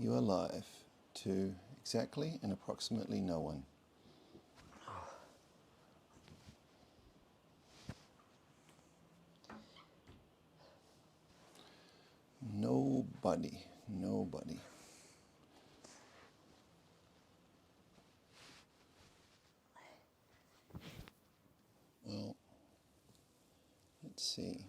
You are live to exactly and approximately no one. Nobody. Well, let's see.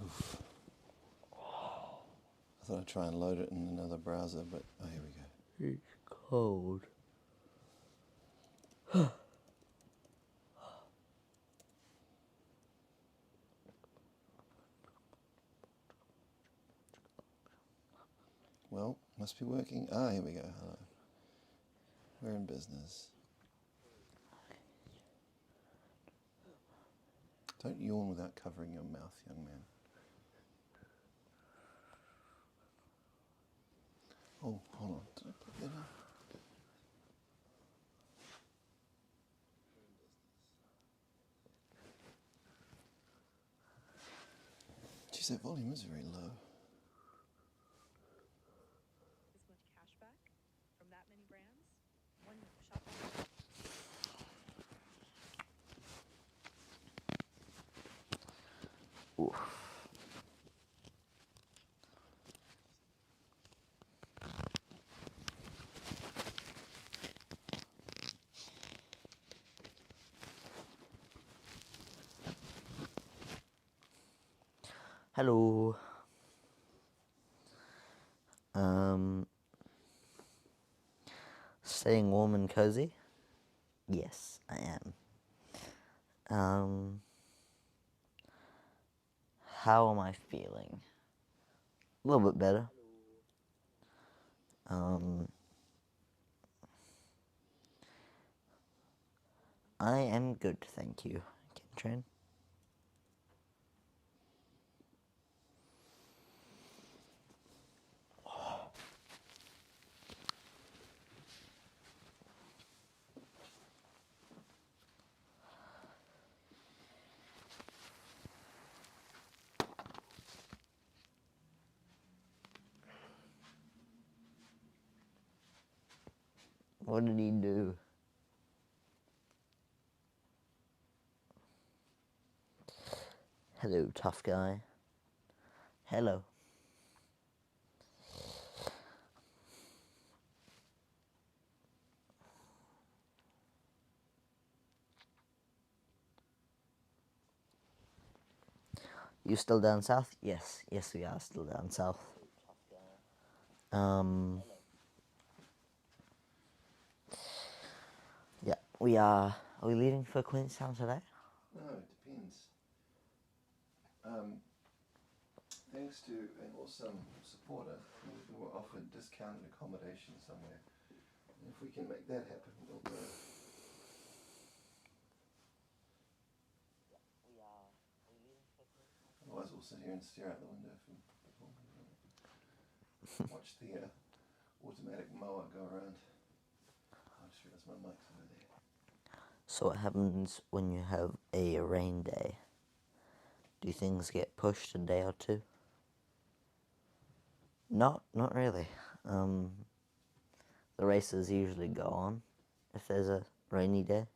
Oof. I thought I'd try and load it in another browser, but oh, here we go. It's cold. Well, must be working. Ah, here we go. Hello. We're in business. Don't yawn without covering your mouth, young man. Oh, hold on. Did I put that in? Geez, that volume is very low. This much cash back from that many brands? One shop. Oof. Hello. Staying warm and cozy? Yes, I am. How am I feeling? A little bit better. I am good, thank you, Kentran. What did he do? Hello, tough guy. Hello. You still down south? Yes, we are still down south. Yeah, we are. Are we leaving for Queenstown today? No, it depends. Thanks to an awesome supporter, we were offered discounted accommodation somewhere. And if we can make that happen, we'll go. Otherwise, we'll sit here and stare out the window for watch the automatic mower go around. I just realised my mic's over there. So what happens when you have a rain day? Do things get pushed a day or two? Not really. The races usually go on if there's a rainy day.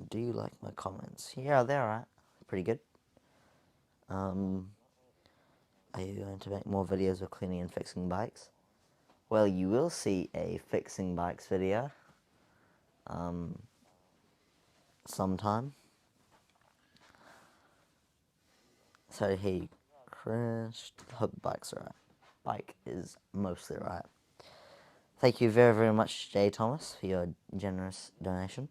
Do you like my comments? Yeah, they're alright. Pretty good. Are you going to make more videos of cleaning and fixing bikes? Well, you will see a fixing bikes video sometime. Sorry, he crashed. Hope the bike's alright. Bike is mostly alright. Thank you very, very much, Jay Thomas, for your generous donation.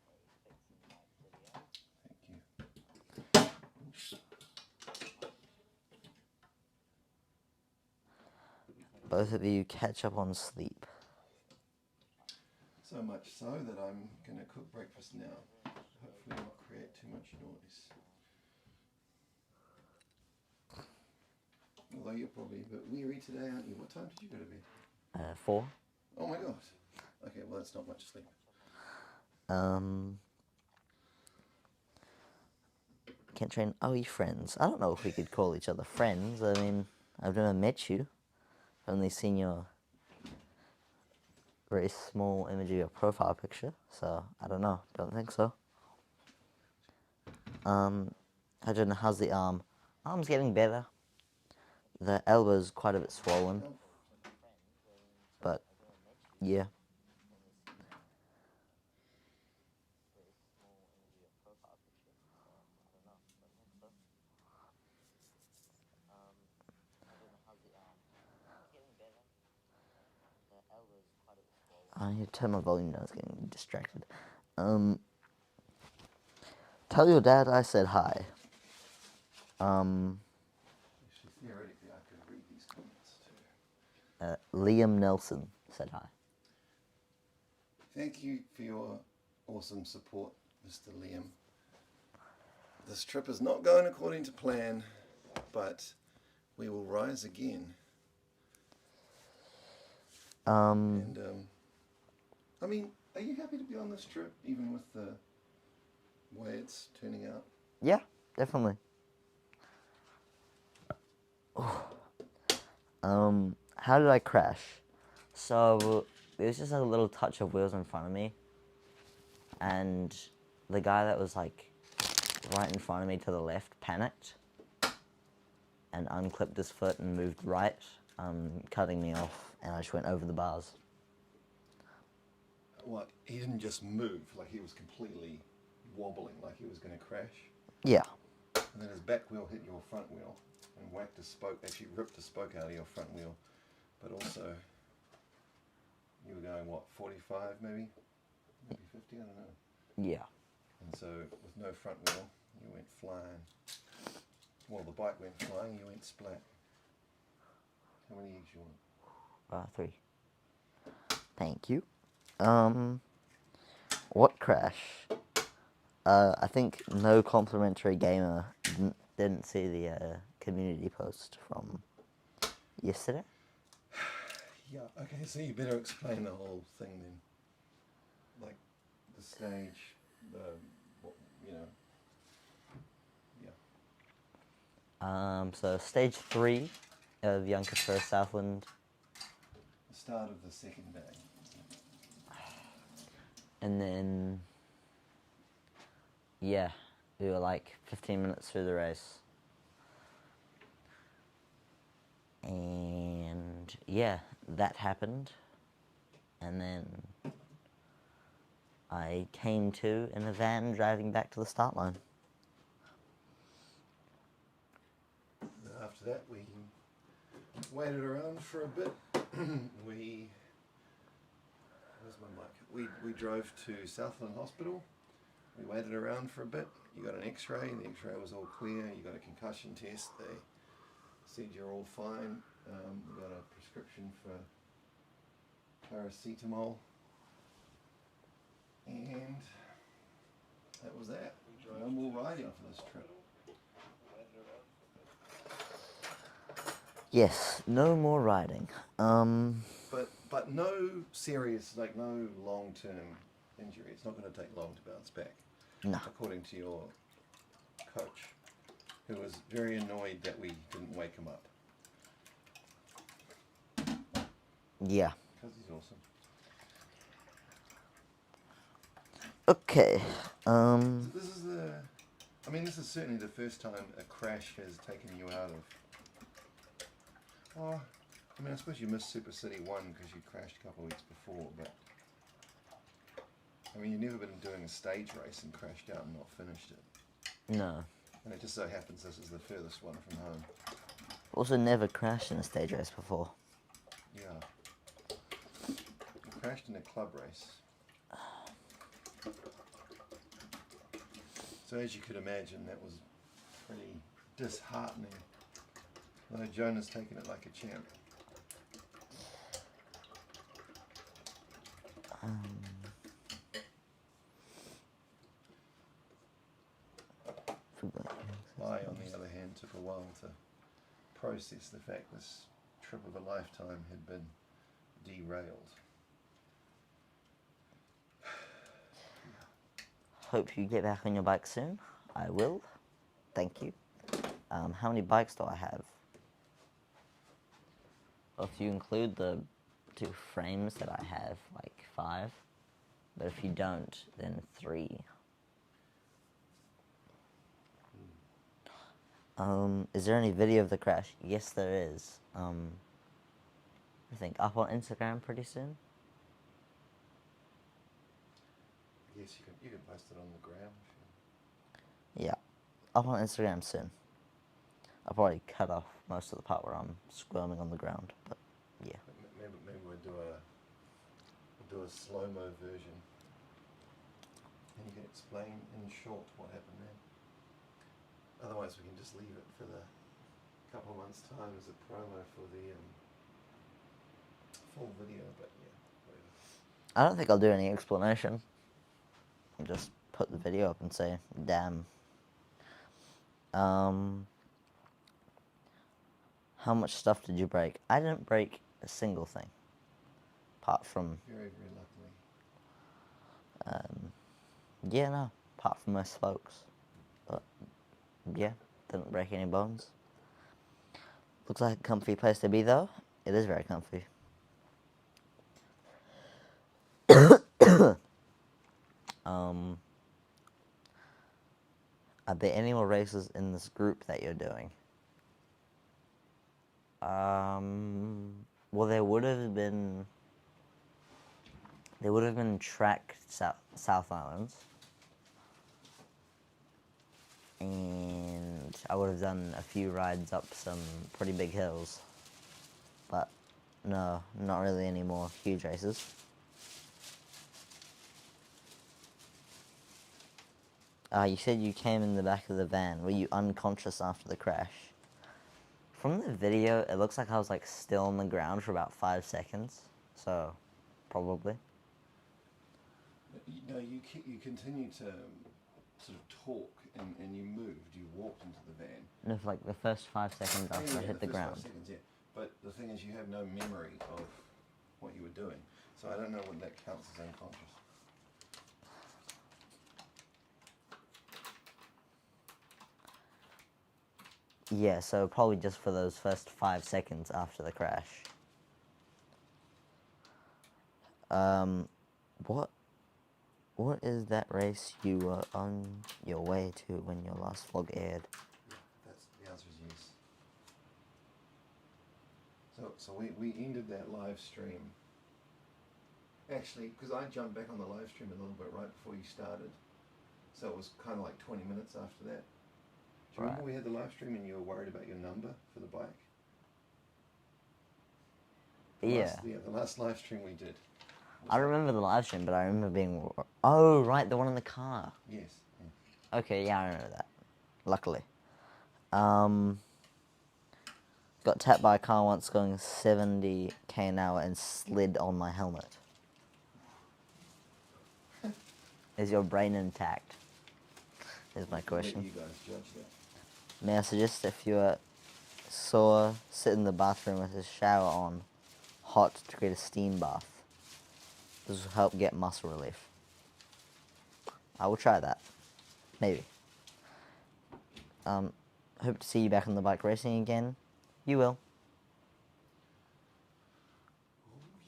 Thank you. Both of you catch up on sleep. So much so that I'm going to cook breakfast now. hopefully not create too much noise. Although you're probably a bit weary today, aren't you? What time did you go to bed? 4. Oh my god. Okay, well that's not much sleep. Can't train. Are we friends? I don't know if we could call each other friends. I mean, I've never met you. I've only seen your very small image of your profile picture, so I don't know. Don't think so. I don't know. How's the arm? Arm's getting better. The elbow's quite a bit swollen, but yeah. I need to turn my volume down. It's getting distracted. Tell your dad I said hi. Actually, theoretically, I could read these comments too. Liam Nelson said hi. Thank you for your awesome support, Mr. Liam. This trip is not going according to plan, but we will rise again. And I mean, are you happy to be on this trip, even with the way it's turning out? Yeah, definitely. How did I crash? So there was just a little touch of wheels in front of me, and the guy that was like right in front of me to the left panicked and unclipped his foot and moved right, cutting me off, and I just went over the bars. What? He didn't just move, like he was completely wobbling, like he was going to crash? Yeah. And then his back wheel hit your front wheel and whacked a spoke, actually ripped a spoke out of your front wheel. But also, you were going, what, 45 maybe? Maybe 50, I don't know. Yeah. And so, with no front wheel, you went flying. Well, the bike went flying, you went splat. How many eggs you want? 3. Thank you. What crash? I think no complimentary gamer didn't see the community post from yesterday. Yeah, okay, so you better explain the whole thing then. Like, the stage, yeah. So stage 3 of Yonkers Southland. The start of the second day. And then, yeah, we were like 15 minutes through the race. And yeah, that happened. And then I came to in a van driving back to the start line. After that, we waited around for a bit. Where's my mic? We drove to Southland Hospital. We waited around for a bit. You got an X-ray. The X-ray was all clear. You got a concussion test. They said you're all fine. We got a prescription for paracetamol, and that was that. No more riding for this trip. Yes, no more riding. But no serious, like no long-term injury. It's not going to take long to bounce back. No. According to your coach, who was very annoyed that we didn't wake him up. Yeah. Because he's awesome. Okay. So this is certainly the first time a crash has taken you out of. I suppose you missed Super City 1 because you crashed a couple of weeks before, but you've never been doing a stage race and crashed out and not finished it. No. And it just so happens this is the furthest one from home. Also never crashed in a stage race before. Yeah. You crashed in a club race. So as you could imagine, that was pretty disheartening. Though Jona's taken it like a champ. I, on the other hand, took a while to process the fact this trip of a lifetime had been derailed. Hope you get back on your bike soon. I will. Thank you. How many bikes do I have? Well, if you include the 2 frames that I have, like 5. But if you don't, then 3. Is there any video of the crash? Yes, there is. I think up on Instagram pretty soon. Yes, you can post it on the gram. Yeah, up on Instagram soon. I'll probably cut off most of the part where I'm squirming on the ground, but yeah. Maybe we'll do a slow-mo version. And you can explain in short what happened there. Otherwise, we can just leave it for the couple of months' time as a promo for the full video. But yeah, whatever. I don't think I'll do any explanation. I'll just put the video up and say, damn. How much stuff did you break? I didn't break a single thing. Apart from... Very, very luckily. Yeah, no. Apart from my spokes. But, yeah, didn't break any bones. Looks like a comfy place to be, though. It is very comfy. Are there any more races in this group that you're doing? Well, there would have been track South Islands, and I would have done a few rides up some pretty big hills, but no, not really any more huge races. You said you came in the back of the van. Were you unconscious after the crash? From the video, it looks like I was like still on the ground for about 5 seconds. So, probably. No, you continue to sort of talk and you moved. You walked into the van. No, for like the first 5 seconds after I hit the ground. 5 seconds, yeah. But the thing is, you have no memory of what you were doing. So I don't know whether that counts as unconscious. Yeah, so probably just for those first 5 seconds after the crash. What is that race you were on your way to when your last vlog aired? Yeah, the answer is yes. So we ended that live stream. Actually, because I jumped back on the live stream a little bit right before you started. So it was kind of like 20 minutes after that. Do you remember we had the live stream and you were worried about your number for the bike? The last live stream we did. I remember the live stream, but I remember being... Oh, right, the one in the car. Yes. Yeah. Okay, yeah, I remember that. Luckily. Got tapped by a car once going 70 k an hour and slid on my helmet. Is your brain intact? Is my question. Let you guys judge that. May I suggest if you are sore, sit in the bathroom with a shower on, hot to create a steam bath. This will help get muscle relief. I will try that. Maybe. Hope to see you back on the bike racing again. You will.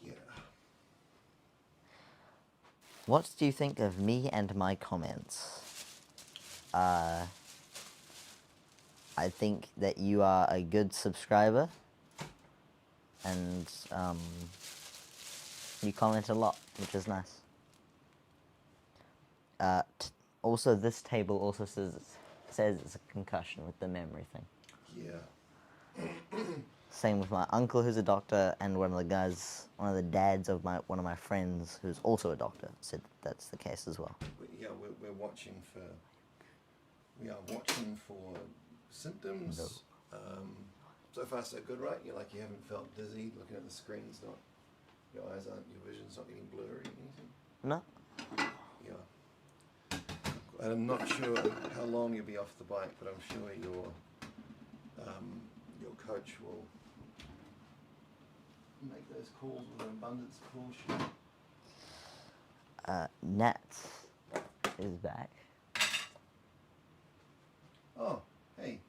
Yeah. What do you think of me and my comments? I think that you are a good subscriber, and you comment a lot, which is nice. Also, this table also says it's a concussion with the memory thing. Yeah. Same with my uncle, who's a doctor, and one of the dads of one of my friends, who's also a doctor, said that's the case as well. Yeah, we're watching for. We are watching for symptoms. No. So far, so good, right? You haven't felt dizzy looking at the screens. Your eyes aren't. Your vision's not getting blurry or anything. No. Yeah. And I'm not sure how long you'll be off the bike, but I'm sure your coach will make those calls with an abundance of caution. Nat is back. Oh, hey.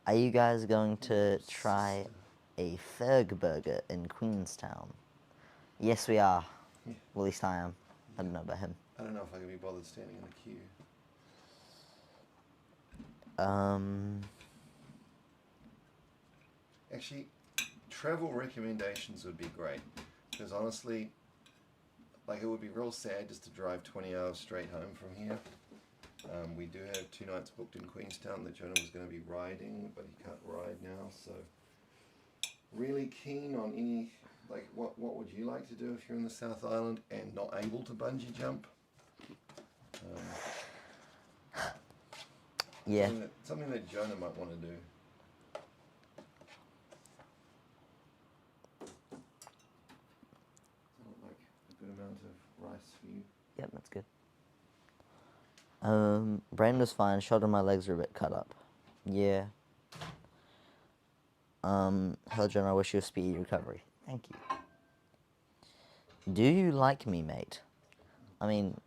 Are you guys going to try a Ferg burger in Queenstown? Yes, we are. Yeah. Well, at least I am. I don't know about him. I don't know if I can be bothered standing in the queue. Actually, travel recommendations would be great, because honestly, like, it would be real sad just to drive 20 hours straight home from here. We do have 2 nights booked in Queenstown that Jona was going to be riding, but he can't ride now, so really keen on any, like, what would you like to do if you're in the South Island and not able to bungee jump? Yeah. Something that Jona might want to do. Like a good amount of rice for you. Yep, that's good. Brain was fine. Shoulder, my legs are a bit cut up. Yeah. Hello, John. I wish you a speedy recovery. Thank you. Do you like me, mate? I mean,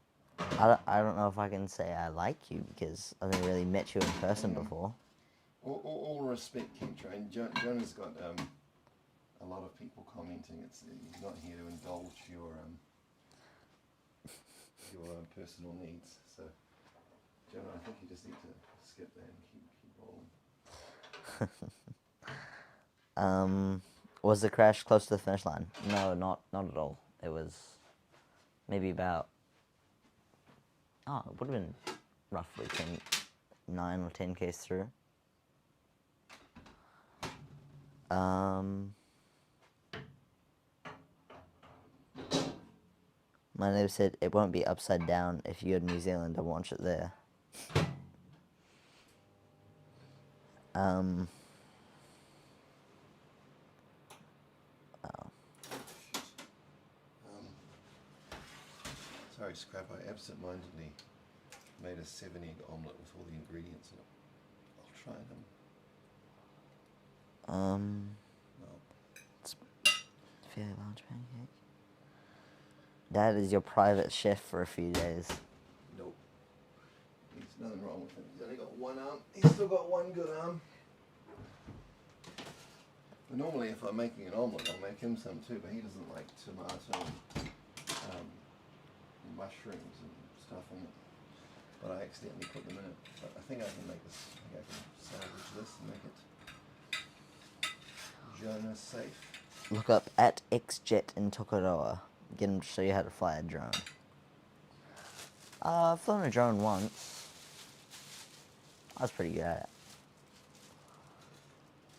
I don't know if I can say I like you because I've never really met you in person before. All respect, Chemtrain. Jona's got a lot of people commenting. He's not here to indulge your personal needs. So, Jona, I think you just need to skip that and keep rolling. Was the crash close to the finish line? No, not at all. It was maybe about, it would have been roughly 9 or 10 k's through. My neighbor said it won't be upside down if you go to New Zealand and watch it there. Sorry, Scrap, I absent-mindedly made a 7-egg omelette with all the ingredients in it. I'll try them. No. It's fairly large pancake. Dad is your private chef for a few days. Nope. There's nothing wrong with him. He's only got one arm. He's still got one good arm. But normally if I'm making an omelette, I'll make him some too, but he doesn't like tomato and mushrooms and stuff in it. But I accidentally put them in it. But I think I can make this. I think I can salvage this and make it Jona safe. Look up at XJet in Tokoroa. Get him to show you how to fly a drone. I've flown a drone once. I was pretty good at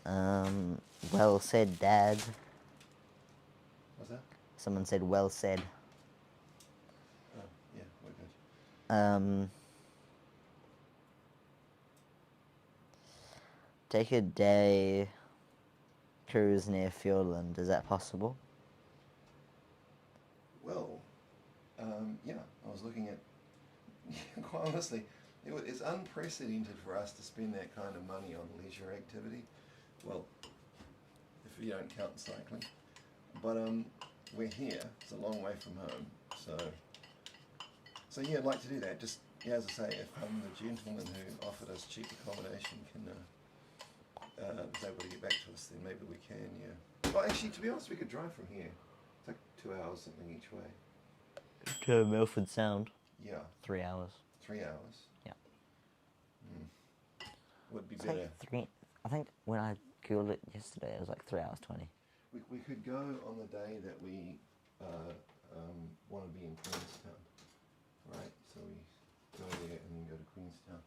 it. Well said, Dad. What's that? Someone said, well said. Oh, yeah, we're good. Take a day cruise near Fjordland. Is that possible? Well, yeah, I was looking at, quite honestly, it's unprecedented for us to spend that kind of money on leisure activity. Well, if you don't count cycling. But we're here, it's a long way from home, so yeah, I'd like to do that. Just, yeah, as I say, if the gentleman who offered us cheap accommodation is able to get back to us, then maybe we can, yeah. Well, actually, to be honest, we could drive from here. It's like 2 hours something each way. To Milford Sound. Yeah. 3 hours. 3 hours? Yeah. Would be It's better. like 3. I think when I googled it yesterday, it was like 3 hours 20. We could go on the day that we want to be in Queenstown, right? So we go there and then go to Queenstown.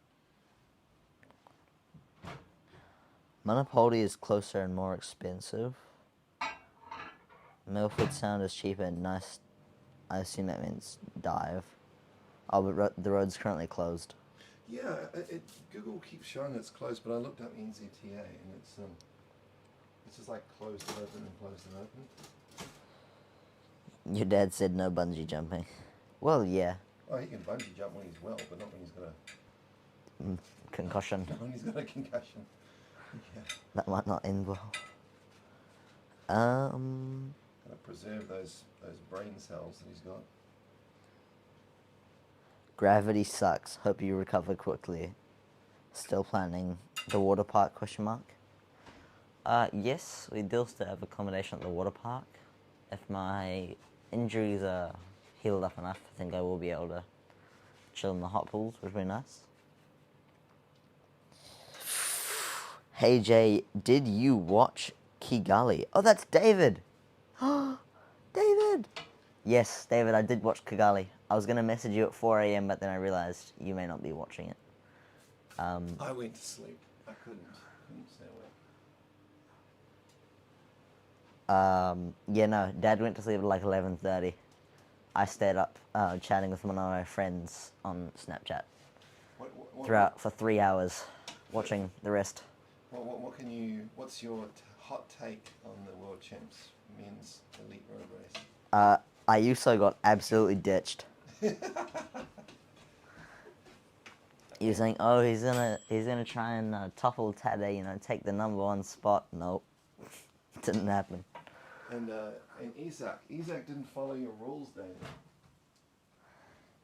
Manapoldi is closer and more expensive. Milford Sound is cheaper and nice. I assume that means dive. Oh, but the road's currently closed. Yeah, Google keeps showing it's closed, but I looked up NZTA and it's just like closed and open and closed and open. Your dad said no bungee jumping. Well, yeah. Oh, he can bungee jump when he's well, but not when he's got Concussion. not when he's got a concussion. Yeah. That might not end well. Gotta preserve those brain cells that he's got. Gravity sucks. Hope you recover quickly. Still planning the water park, question mark? Yes, we do still have accommodation at the water park. If my injuries are healed up enough, I think I will be able to chill in the hot pools, which would be nice. Hey Jay, did you watch Kigali? Oh, that's David! David! Yes, David, I did watch Kigali. I was going to message you at 4 a.m, but then I realised you may not be watching it. I went to sleep. I couldn't stay awake. Yeah, no, Dad went to sleep at like 11:30. I stayed up chatting with one of my friends on Snapchat throughout for 3 hours, watching the rest. What's your hot take on the World Champs men's elite road race? Ayuso got absolutely ditched. He was saying, "Oh, he's gonna try and topple Tade, take the #1 spot." Nope, didn't happen. And Isaac didn't follow your rules, David.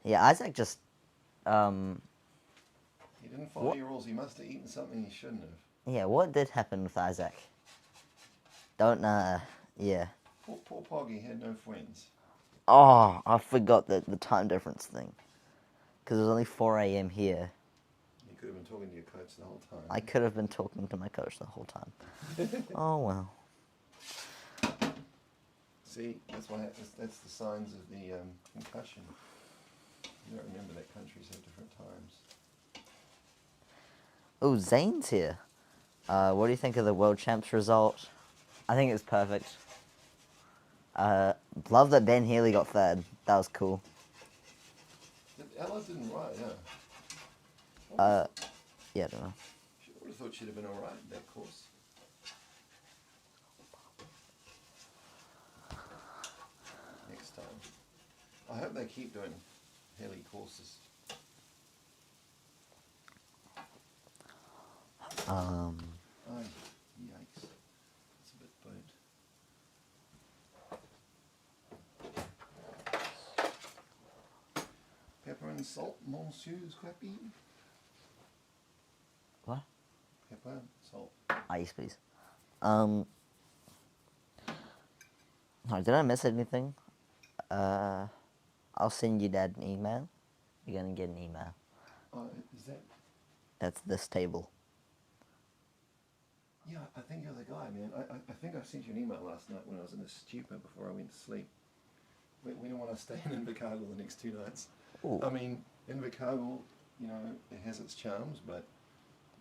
Yeah, Isaac just He didn't follow your rules. He must have eaten something he shouldn't have. Yeah, what did happen with Isaac? Yeah. Poor Pogi had no friends. Oh, I forgot the time difference thing. Because it was only 4 a.m. here. You could have been talking to your coach the whole time. I could have been talking to my coach the whole time. Oh, well. See, that's the signs of the concussion. You don't remember that countries have different times. Oh, Zane's here. What do you think of the World Champs result? I think it's perfect. Love that Ben Healy got third. That was cool. Ella didn't ride, Yeah, I don't know. I would have thought she'd have been alright in that course. Next time. I hope they keep doing Healy courses. Oh, yikes. It's a bit burnt. Pepper and salt, Monsieur Scrappy. What? Pepper, salt. Yes, please. No, did I miss anything? I'll send you Dad an email. You're gonna get an email. Is that? That's this table. Yeah, I think you're the guy, man. I think I sent you an email last night when I was in the stupor before I went to sleep. We don't want to stay in Invercargill the next 2 nights. Ooh. I mean, Invercargill, it has its charms, but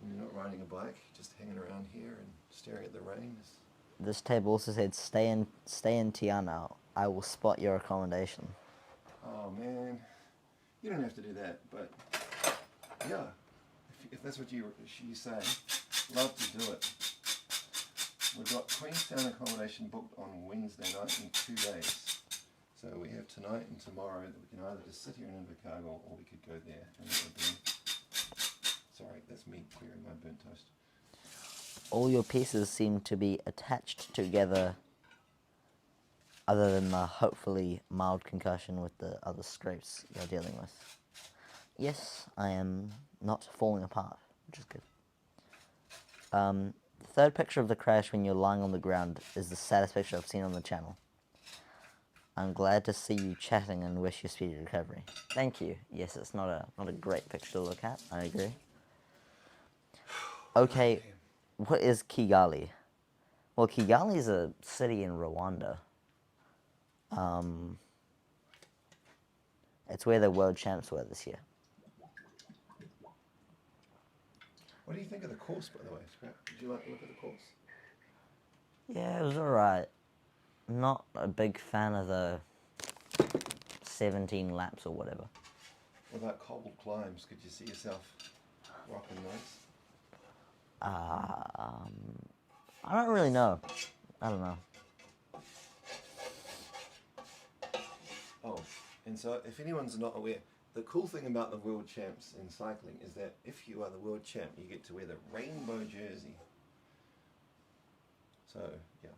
when you're not riding a bike, just hanging around here and staring at the rain is... This table also said, stay in Tiana. I will spot your accommodation. Oh, man. You don't have to do that, but yeah, if that's what you say, love to do it. We've got Queenstown accommodation booked on Wednesday night in 2 days. So we have tonight and tomorrow that we can either just sit here in Invercargill or we could go there. And it would be... Sorry, that's me clearing my burnt toast. All your pieces seem to be attached together, other than the hopefully mild concussion with the other scrapes you're dealing with. Yes, I am not falling apart, which is good. The third picture of the crash when you're lying on the ground is the saddest picture I've seen on the channel. I'm glad to see you chatting and wish you speedy recovery. Thank you. Yes, it's not a great picture to look at, I agree. Okay, what is Kigali? Well, Kigali is a city in Rwanda. It's where the World Champs were this year. What do you think of the course, by the way, Scrap? Did you like to look at the course? Yeah, it was alright. Not a big fan of the 17 laps or whatever. What about cobbled climbs? Could you see yourself rocking those? I don't really know. I don't know. Oh, and so if anyone's not aware, the cool thing about the world champs in cycling is that if you are the world champ, you get to wear the rainbow jersey. So, yeah.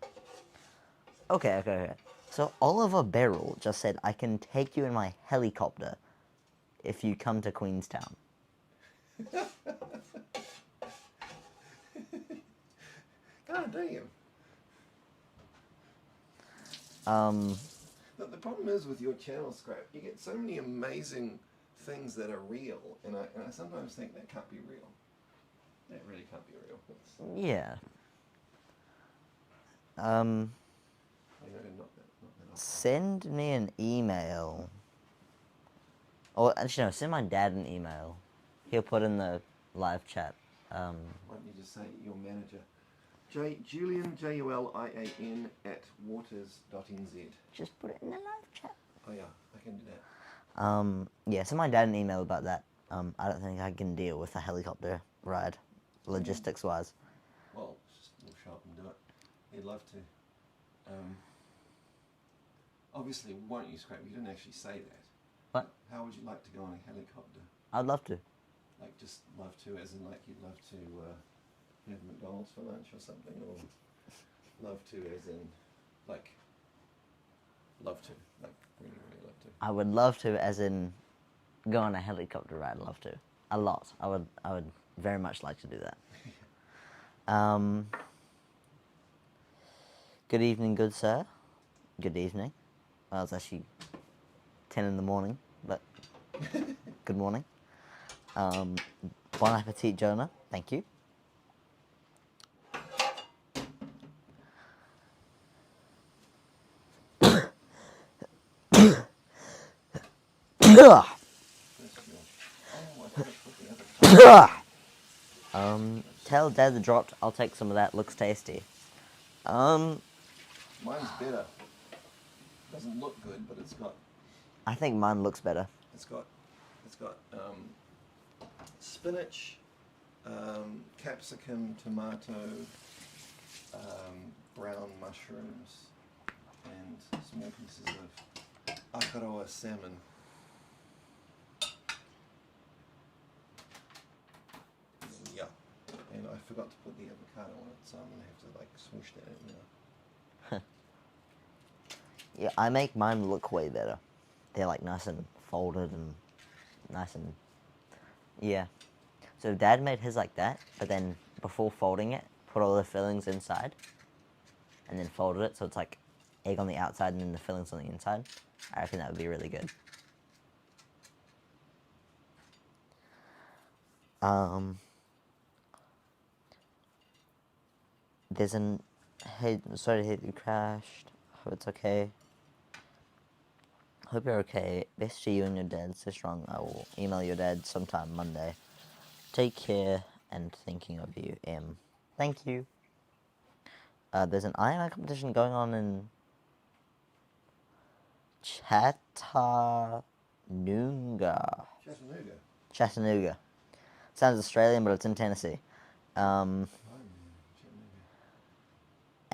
Okay. So Oliver Beryl just said, I can take you in my helicopter if you come to Queenstown. God damn. The problem is with your channel, Scrap, you get so many amazing things that are real, and I sometimes think that can't be real. That really can't be real. Yeah. I know, not that Send me an email. Or actually, no, send my dad an email. He'll put in the live chat. Why don't you just say your manager? Julian, Julian @waters.nz. Just put it in the live chat. Oh yeah, I can do that. Yeah, send my dad an email about that. I don't think I can deal with a helicopter ride, logistics-wise. Well, we'll show up and do it. He'd love to. Obviously, won't you, Scrap? You didn't actually say that. What? How would you like to go on a helicopter? I'd love to. Like, just love to, as in, like, you'd love to have McDonald's for lunch or something, or love to, as in, like, love to, like, really, really love to. I would love to, as in, go on a helicopter ride. Love to, a lot. I would very much like to do that. Good evening, good sir. Good evening. Well, it's actually 10 in the morning, but good morning. Bon appetit, Jona. Thank you. Tell Dad the dropped. I'll take some of that. Looks tasty. Mine's better. Doesn't look good, but it's got. I think mine looks better. It's got spinach, capsicum, tomato, brown mushrooms, and small pieces of akaroa salmon. Yeah, and I forgot to put the avocado on it, so I'm gonna have to like swoosh that in, you know. Yeah, I make mine look way better. They're like nice and folded and nice and yeah. So Dad made his like that, but then before folding it, put all the fillings inside, and then folded it so it's like egg on the outside and then the fillings on the inside. I reckon that would be really good. There's an hey, sorry to hear you crashed. Hope it's okay. Hope you're okay. Best to you and your dad. Stay strong. I will email your dad sometime Monday. Take care and thinking of you, M. Thank you. There's an Ironman competition going on in Chattanooga. Chattanooga. Sounds Australian, but it's in Tennessee.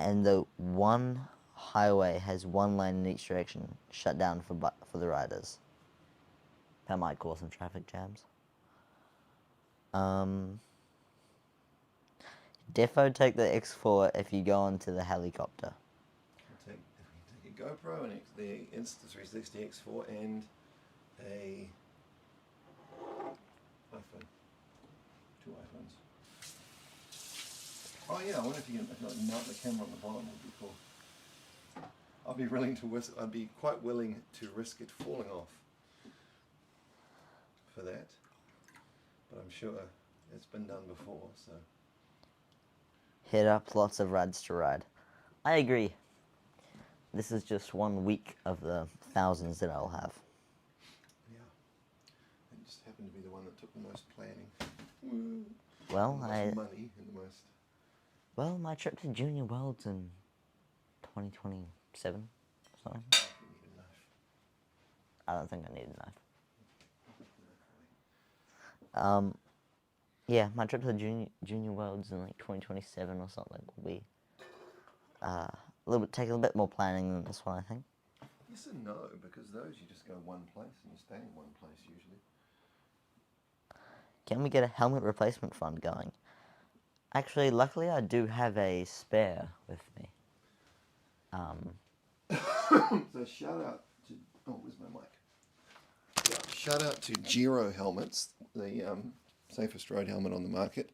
And the one highway has one lane in each direction, shut down for the riders. That might cause some traffic jams. Defo take the X4 if you go onto the helicopter. Take a GoPro and the Insta360 X4 and a iPhone. 2 iPhones. Oh yeah, I wonder if you can mount the camera on the bottom. Would be cool. I'd be quite willing to risk it falling off for that. But I'm sure it's been done before, so. Hit up lots of rides to ride. I agree. This is just 1 week of the thousands that I'll have. Yeah. It just happened to be the one that took the most planning. Well, the most money and the most. Well, my trip to Junior Worlds in 2027 or something. You need a knife. I don't think I need a knife. Yeah, my trip to the Junior Worlds in like 2027 or something will be take a little bit more planning than this one, I think. Yes and no, because those you just go one place and you stay in one place usually. Can we get a helmet replacement fund going? Actually, luckily I do have a spare with me. So shout out to, oh, where's my mic? Yeah, shout out to Giro helmets, the safest road helmet on the market,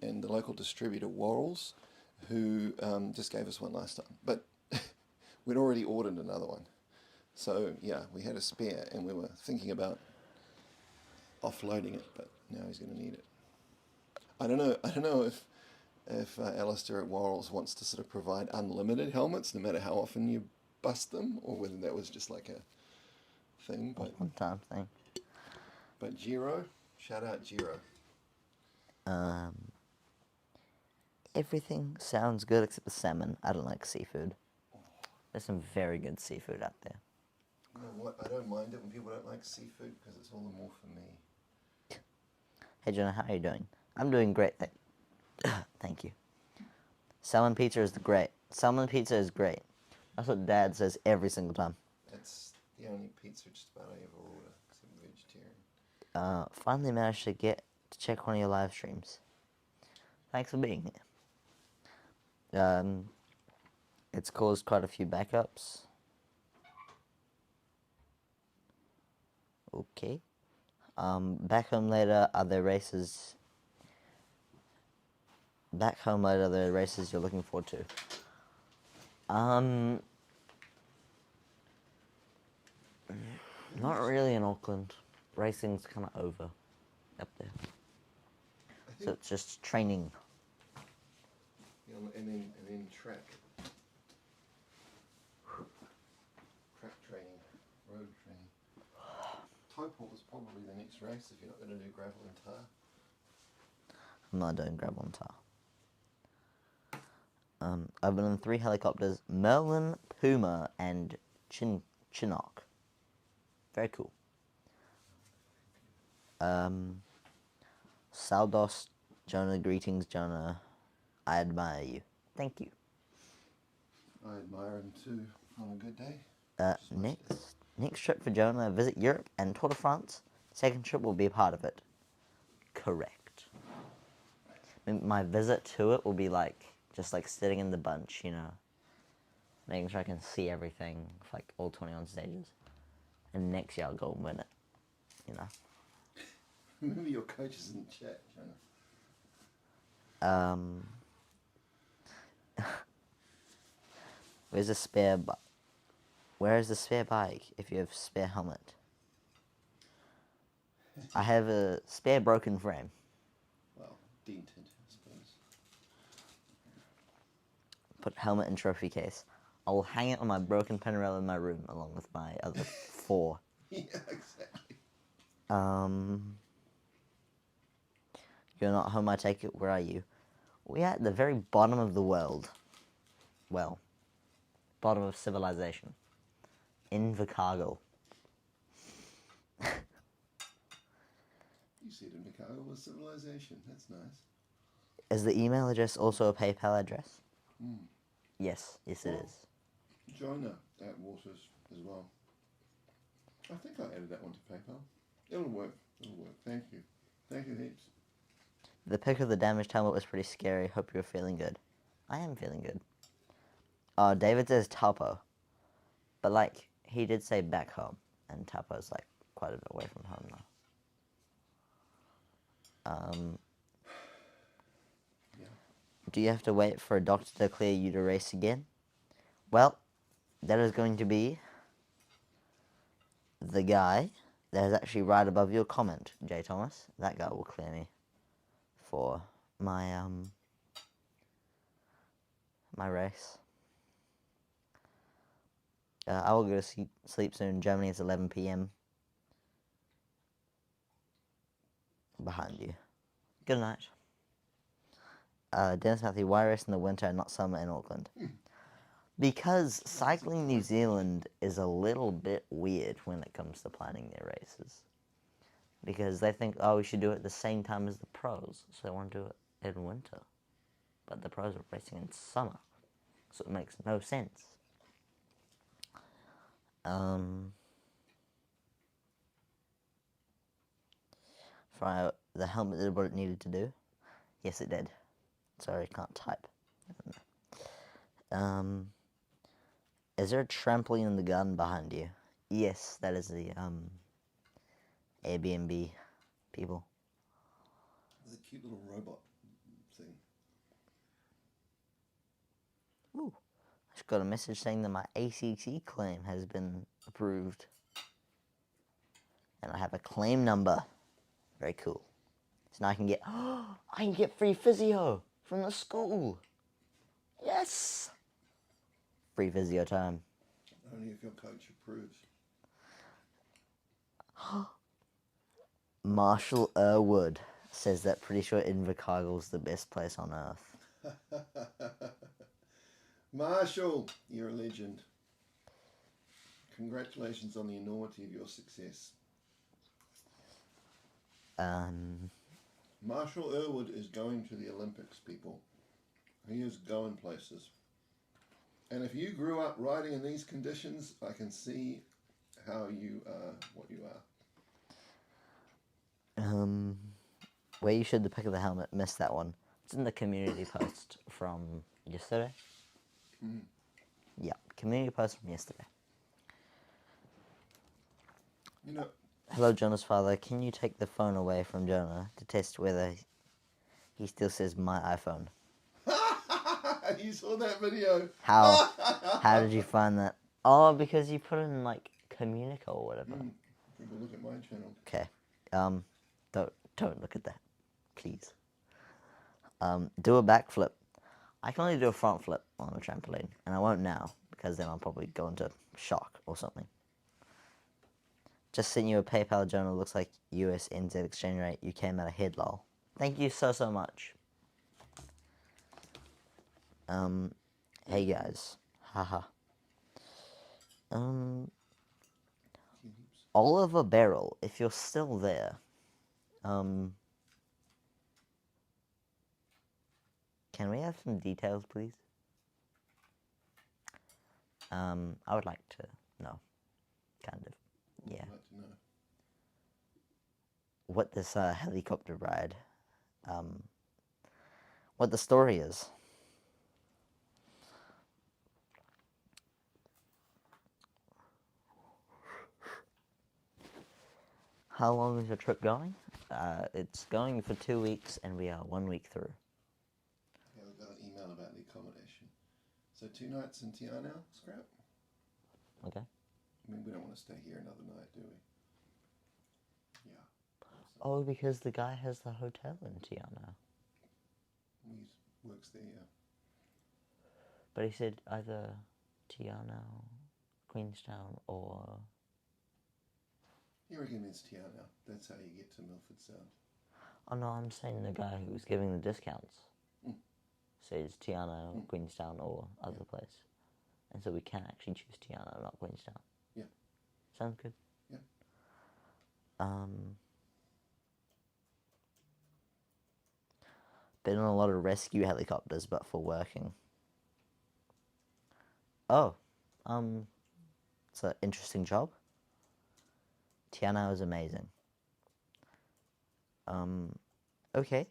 and the local distributor Worrells, who just gave us one last time. But we'd already ordered another one. So yeah, we had a spare and we were thinking about offloading it, but now he's going to need it. I don't know if Alistair at Worrells wants to sort of provide unlimited helmets, no matter how often you bust them, or whether that was just like a thing. But One-time thing. But Giro, shout out Giro. Everything sounds good except the salmon. I don't like seafood. There's some very good seafood out there. You know what? I don't mind it when people don't like seafood because it's all the more for me. Hey Jonah, how are you doing? I'm doing great. Thank you. Salmon pizza is great. Salmon pizza is great. That's what Dad says every single time. That's the only pizza just about I ever order because I'm vegetarian. Finally managed to get to check one of your live streams. Thanks for being here. It's caused quite a few backups. Okay. Back home later, are there races? Back home later, are there races you're looking forward to? Not really in Auckland. Racing's kind of over up there. So it's just training. You know, and then track. Track training, road training. Topol is probably the next race if you're not going to do gravel and tar. I'm not doing gravel and tar. I've been in 3 helicopters: Merlin, Puma, and Chinook. Very cool. Saldos, Jonah, greetings, Jonah. I admire you. Thank you. I admire him too on a good day. Next trip for Jonah, visit Europe and Tour de France. Second trip will be a part of it. Correct. My visit to it will be just sitting in the bunch, you know, making sure I can see everything, like all 21 stages. And next year I'll go and win it, you know. Remember your coach is in the chat, Jonah. Where's the spare bike if you have spare helmet? I have a spare broken frame. Well, dented, I suppose. Put helmet in trophy case. I will hang it on my broken Pinarello in my room along with my other 4. Yeah, exactly. You're not home, I take it. Where are you? We're at the very bottom of the world. Well, bottom of civilization. Invercargill. You said Invercargill was civilization. That's nice. Is the email address also a PayPal address? Yes, it is. Jona at Waters as well. I think I added that one to PayPal. It'll work. Thank you. Thank you heaps. The pic of the damaged helmet was pretty scary. Hope you're feeling good. I am feeling good. David says Taupo. But, he did say back home. And Taupo's, quite a bit away from home now. Yeah. Do you have to wait for a doctor to clear you to race again? Well, that is going to be the guy that is actually right above your comment, J. Thomas. That guy will clear me for my my race. I will go to sleep soon. Germany is 11 p.m. Behind you. Good night. Dennis Matthew, why race in the winter and not summer in Auckland? Because Cycling New Zealand is a little bit weird when it comes to planning their races. Because they think, we should do it at the same time as the pros. So they want to do it in winter. But the pros are racing in summer. So it makes no sense. For the helmet did what it needed to do. Yes, it did. Sorry, I can't type. Is there a trampoline in the garden behind you? Yes, that is the Airbnb people. There's a cute little robot thing. Ooh, I just got a message saying that my ACT claim has been approved. And I have a claim number. Very cool. So now I can get free physio from the school. Yes! Free physio time. Only if your coach approves. Marshall Irwood says that pretty sure Invercargill's the best place on earth. Marshall, you're a legend. Congratulations on the enormity of your success. Marshall Irwood is going to the Olympics, people. He is going places. And if you grew up riding in these conditions, I can see how you are what you are. Where you showed the pic of the helmet, missed that one. It's in the community post from yesterday. Yeah, community post from yesterday. You know, Hello, Jona's father. Can you take the phone away from Jona to test whether he still says my iPhone? you saw that video. How? How did you find that? Oh, because you put in like Communico or whatever. People look at my channel. Okay. Don't look at that, please. Do a backflip. I can only do a front flip on a trampoline, and I won't now because then I'll probably go into shock or something. Just sent you a PayPal, Jona. Looks like US NZ exchange rate. You came out ahead, lol. Thank you so much. Hey guys. Haha. Oliver Beryl, if you're still there, can we have some details, please? I would like to know, kind of, yeah. I'd like to know. What this helicopter ride, what the story is. How long is your trip going? It's going for 2 weeks, and we are 1 week through. Yeah, we got an email about the accommodation. So 2 nights in Tiana, Scrap? Okay. I mean, we don't want to stay here another night, do we? Yeah. Oh, because the guy has the hotel in Tiana. He works there, yeah. But he said either Tiana, Queenstown, or... He recommends Tiana. That's how you get to Milford Sound. Oh no, I'm saying the guy who's giving the discounts says Tiana, Queenstown, or other place. And so we can actually choose Tiana, not Queenstown. Yeah. Sounds good. Yeah. Been on a lot of rescue helicopters, but for working. Oh, it's an interesting job. Tiana is amazing. Okay.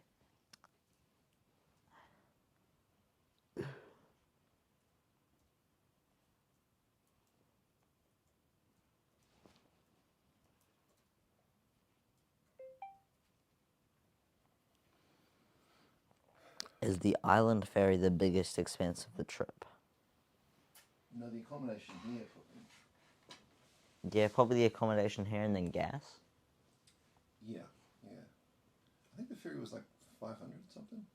Is the island ferry the biggest expense of the trip? No, the accommodation here. Yeah, probably the accommodation here and then gas. Yeah, yeah. I think the ferry was like 500 something.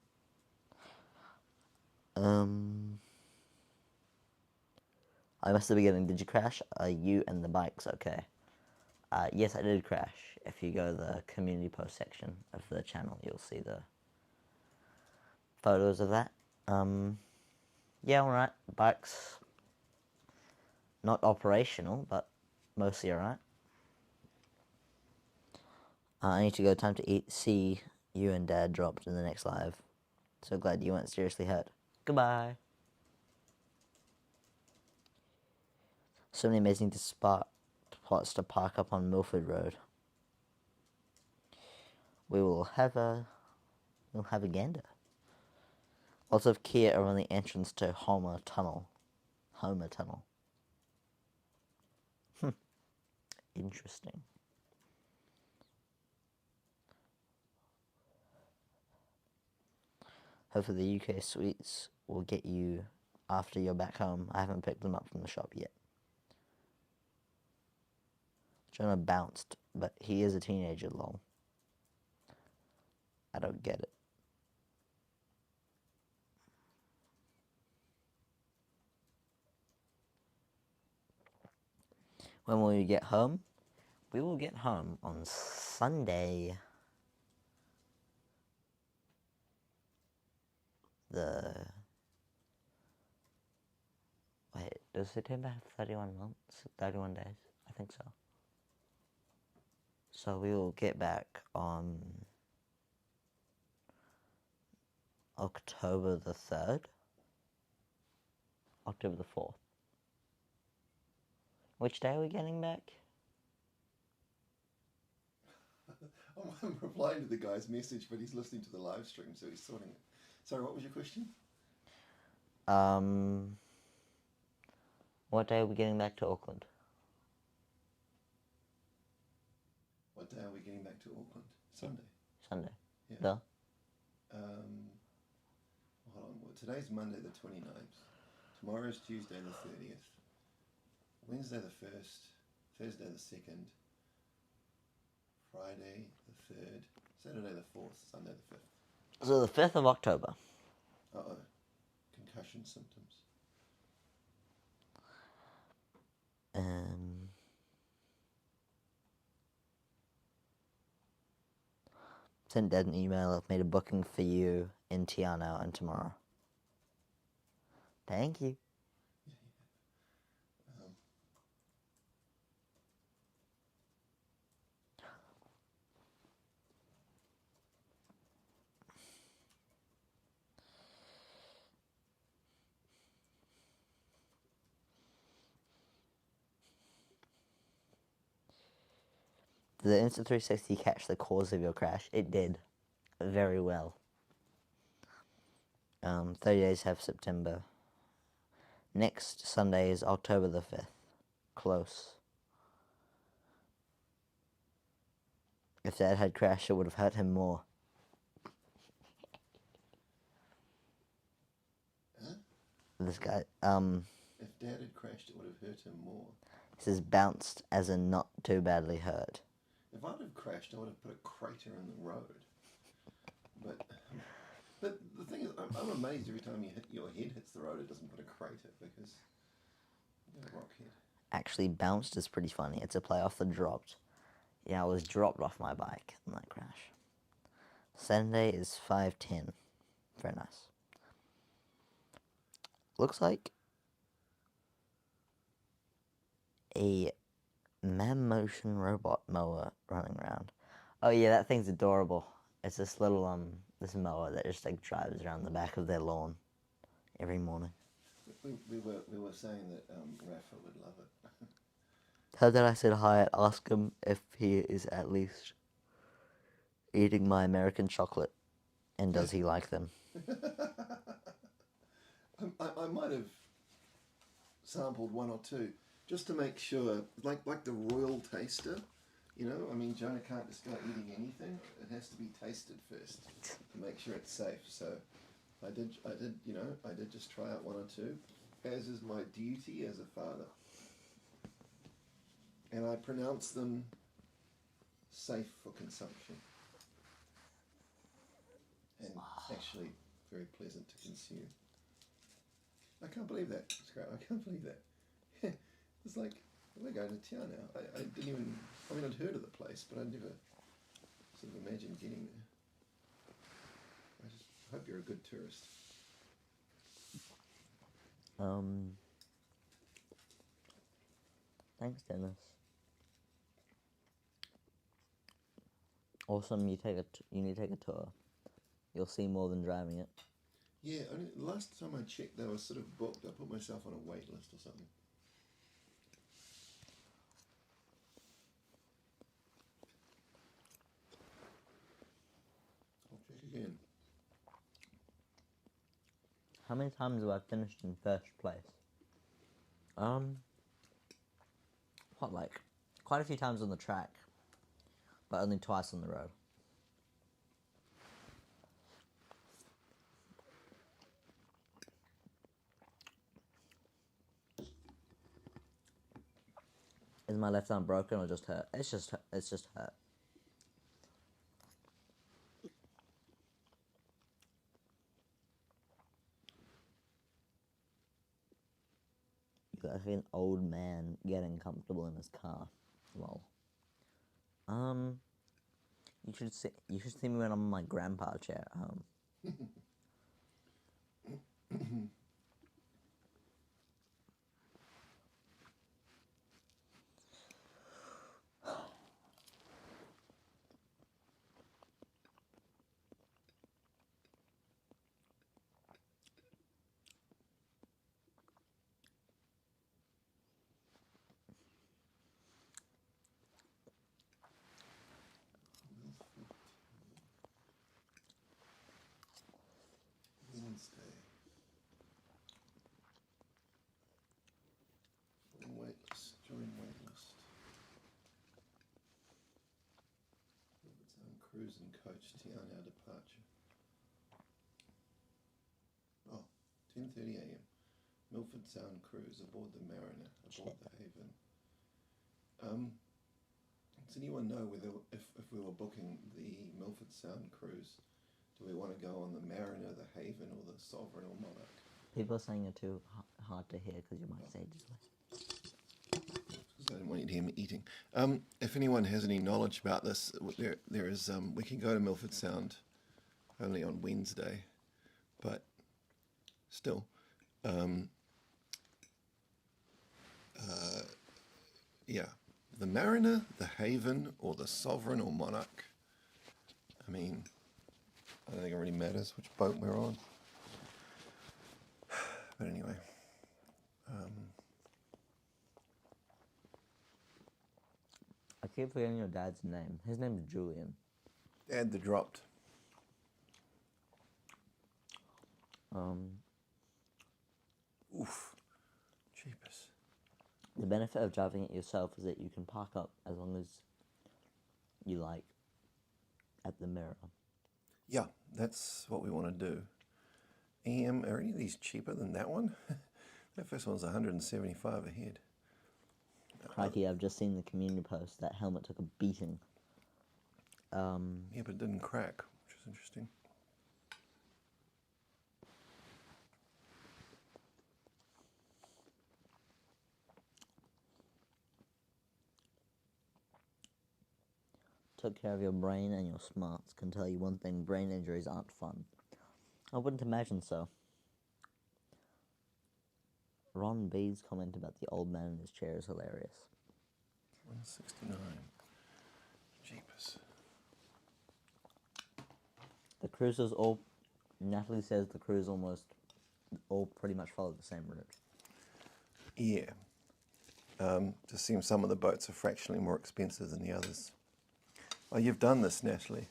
I must have been getting, did you crash? Are you and the bikes okay? Yes, I did crash. If you go to the community post section of the channel, you'll see the photos of that. Yeah, alright. Bikes not operational, but mostly alright. I need to go. Time to eat. See you and Dad dropped in the next live. So glad you weren't seriously hurt. Goodbye. So many amazing spots to park up on Milford Road. We'll have a gander. Lots of Kia around the entrance to Homer Tunnel. Interesting. Hopefully the UK sweets will get you after you're back home. I haven't picked them up from the shop yet. Jona bounced, but he is a teenager, lol. I don't get it. When will you get home? We will get home on Sunday. Wait, does September have 31 months? 31 days? I think so. So we will get back on October the 3rd? October the 4th. Which day are we getting back? I'm replying to the guy's message, but he's listening to the live stream, so he's sorting it. Sorry, what was your question? What day are we getting back to Auckland? What day are we getting back to Auckland? Sunday. Sunday. Yeah. The? Hold on. Well, today's Monday the 29th. Tomorrow's Tuesday the 30th. Wednesday the 1st. Thursday the 2nd. Friday the 3rd. Saturday the 4th. Sunday the 5th. So the 5th of October. Uh-oh. Concussion symptoms. Sent Dad an email. I've made a booking for you in Tiana and tomorrow. Thank you. Did the Insta360 catch the cause of your crash? It did. Very well. 30 days have September. Next Sunday is October the 5th. Close. If Dad had crashed, it would have hurt him more. Huh? This guy, If Dad had crashed, it would have hurt him more. this is bounced as in not too badly hurt. If I'd have crashed, I would have put a crater in the road. But the thing is, I'm amazed every time your head hits the road, it doesn't put a crater because you got a rock head. Actually, bounced is pretty funny. It's a play off the dropped. Yeah, I was dropped off my bike in that crash. Sunday is 5:10. Very nice. Looks like a man-motion robot mower running around. Oh yeah, that thing's adorable. It's this little this mower that just like drives around the back of their lawn every morning. We were saying that Rafa would love it. How did I said hi and ask him if he is at least eating my American chocolate, and does he like them? I might have sampled one or two just to make sure, like the royal taster. You know, I mean, Jona can't just go eating anything. It has to be tasted first to make sure it's safe. So I did just try out one or two, as is my duty as a father. And I pronounce them safe for consumption. And actually very pleasant to consume. I can't believe that. It's great. I can't believe that. It's like, we're going to town now. I didn't even, I mean, I'd heard of the place, but I'd never sort of imagined getting there. I just hope you're a good tourist. Thanks, Dennis. Awesome, you need to take a tour. You'll see more than driving it. Yeah, only last time I checked, they were sort of booked. I put myself on a wait list or something. again. How many times have I finished in first place? What, like, quite a few times on the track, but only twice on the road. Is my left arm broken or just hurt? It's just hurt. You're like an old man getting comfortable in his car. Lol. You should see me when I'm in my grandpa chair at home. Wednesday. Waitlist. Join waitlist. Milford Sound cruise and coach Tiana departure. Oh, 10:30 a.m. Milford Sound cruise aboard the Mariner, aboard the Haven. Does anyone know whether if we were booking the Milford Sound cruise, do we want to go on the Mariner, the Haven, or the Sovereign or Monarch? People are saying you're too hard to hear because your mic's ages. Because I didn't want you to hear me eating. If anyone has any knowledge about this, there is we can go to Milford Sound only on Wednesday, but still, yeah, the Mariner, the Haven, or the Sovereign or Monarch. I mean, I don't think it really matters which boat we're on. But anyway. I keep forgetting your dad's name. His name's Julian. Add the dropped. Oof. Cheapest. The benefit of driving it yourself is that you can park up as long as you like at the mirror. Yeah, that's what we want to do. Are any of these cheaper than that one? That first one's 175 a head. Crikey, I've just seen the community post. That helmet took a beating. Yeah, but it didn't crack, which is interesting. Took care of your brain and your smarts. Can tell you one thing, brain injuries aren't fun. I wouldn't imagine so. Ron B's comment about the old man in his chair is hilarious. 169. Jeepers. The cruises all... Natalie says the cruise almost all pretty much follow the same route. Yeah. Just seems some of the boats are fractionally more expensive than the others. Oh, you've done this, Natalie.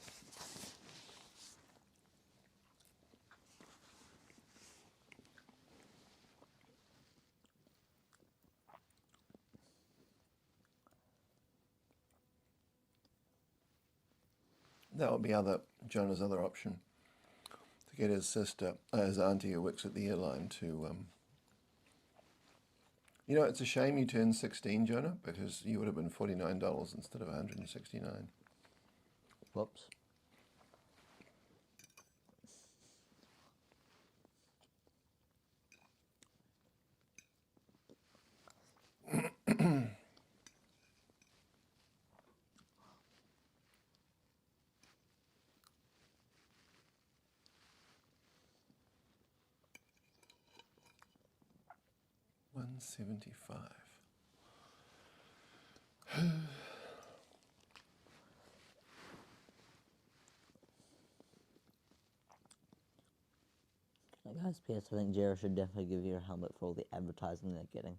That would be Jona's other option. To get his sister, his auntie who works at the airline to... You know, it's a shame you turned 16, Jona, because you would have been $49 instead of $169. Whoops. $175. Guys, P.S. I think Jera should definitely give you a helmet for all the advertising they're getting.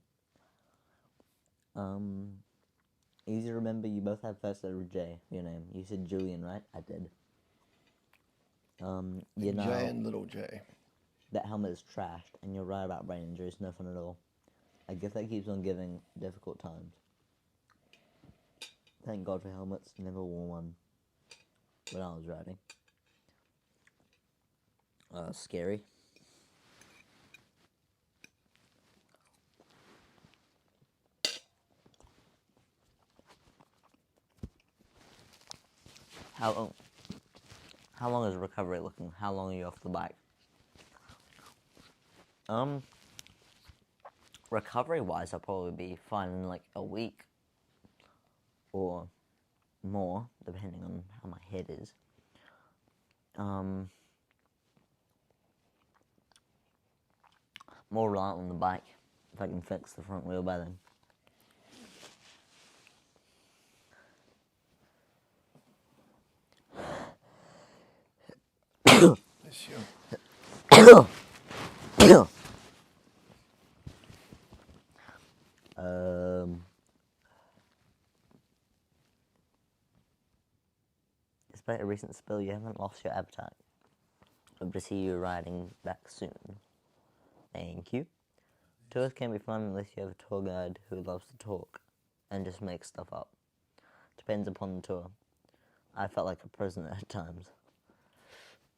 Easy to remember, you both have first letter J for your name. You said Julian, right? I did. You know, J and little J. that helmet is trashed, and you're right about brain injuries, no fun at all. A gift that keeps on giving difficult times. Thank God for helmets, never wore one when I was riding. Scary. How long is recovery looking? How long are you off the bike? Recovery-wise, I'll probably be fine in like a week or more, depending on how my head is. More reliant on the bike, if I can fix the front wheel by then. Sure. Despite a recent spill, you haven't lost your appetite. Hope to see you riding back soon. Thank you. Tours can be fun unless you have a tour guide who loves to talk and just make stuff up. Depends upon the tour. I felt like a prisoner at times.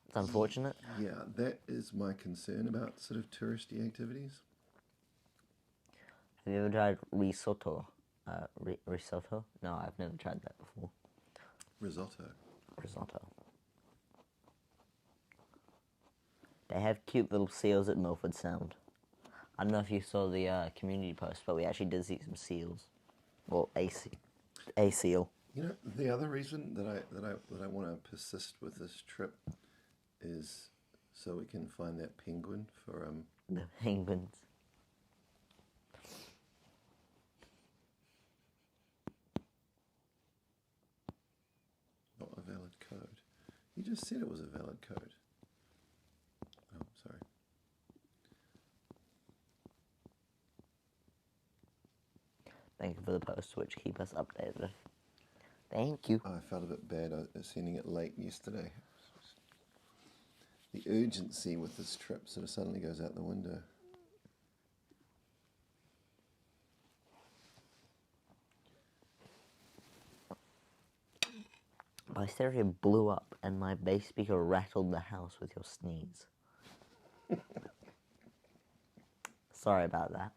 It's unfortunate. Yeah, that is my concern about sort of touristy activities. Have you ever tried risotto? Risotto? No, I've never tried that before. Risotto. Risotto. They have cute little seals at Milford Sound. I don't know if you saw the community post, but we actually did see some seals. Well, a seal. You know, the other reason that I want to persist with this trip is so we can find that penguin for The penguins. not a valid code. You just said it was a valid code. Oh, sorry. Thank you for the posts, which keep us updated. Thank you. I felt a bit bad sending it late yesterday. The urgency with this trip sort of suddenly goes out the window. My stereo blew up and my bass speaker rattled the house with your sneeze. Sorry about that.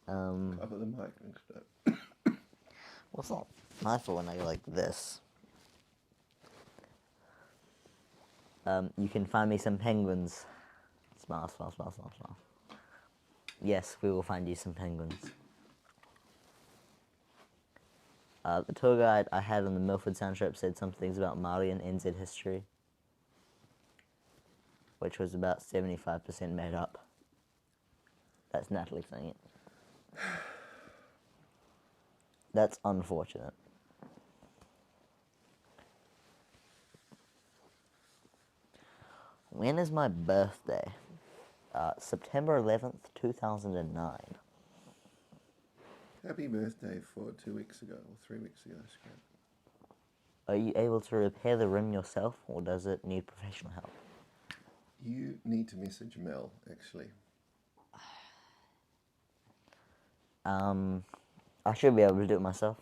Cover the mic next up. Well, it's not my fault when I go like this. You can find me some penguins. Smile, smile, smile, smile, smile. Yes, we will find you some penguins. The tour guide I had on the Milford Sound trip said some things about Maori and NZ history, which was about 75% made up. That's Natalie saying it. That's unfortunate. When is my birthday? September 11th, 2009. Happy birthday for 2 weeks ago, or 3 weeks ago, Scott. Are you able to repair the rim yourself, or does it need professional help? You need to message Mel, actually. I should be able to do it myself.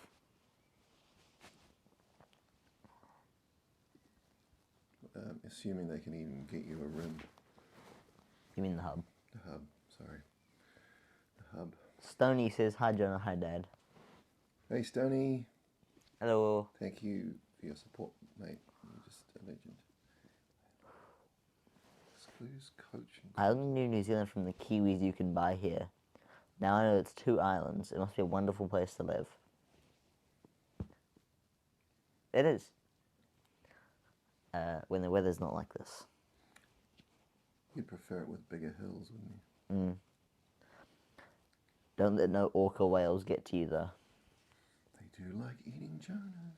Assuming they can even get you a rim. You mean the hub? The hub, sorry. The hub. Stoney says, hi Jonah, hi Dad. Hey, Stoney. Hello. Thank you for your support, mate. You're just a legend. Excludes coaching. Island knew New Zealand from the Kiwis you can buy here. Now I know it's 2 islands. It must be a wonderful place to live. It is. When the weather's not like this. You'd prefer it with bigger hills, wouldn't you? Don't let no orca whales get to you, though. They do like eating Jonas.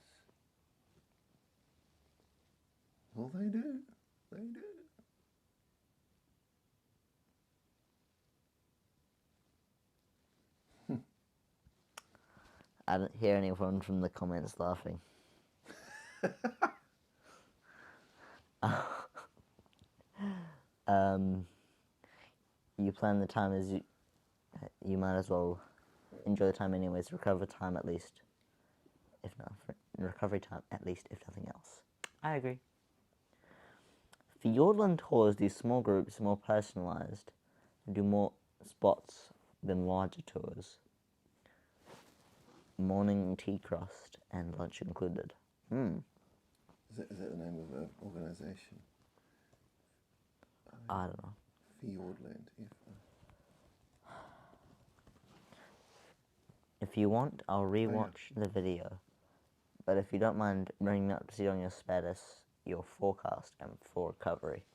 Well, they do. They do. I don't hear anyone from the comments laughing. You plan the time as you might as well enjoy the time anyways. Recover time at least, if not recovery time at least, if nothing else. I agree. Fjordland tours, these small groups, more personalised, do more spots than larger tours. Morning tea crust and lunch included. Is that the name of an organisation? I don't know. Fjordland. If you want, I'll rewatch the video. But if you don't mind bringing up to see on your status your forecast and full recovery.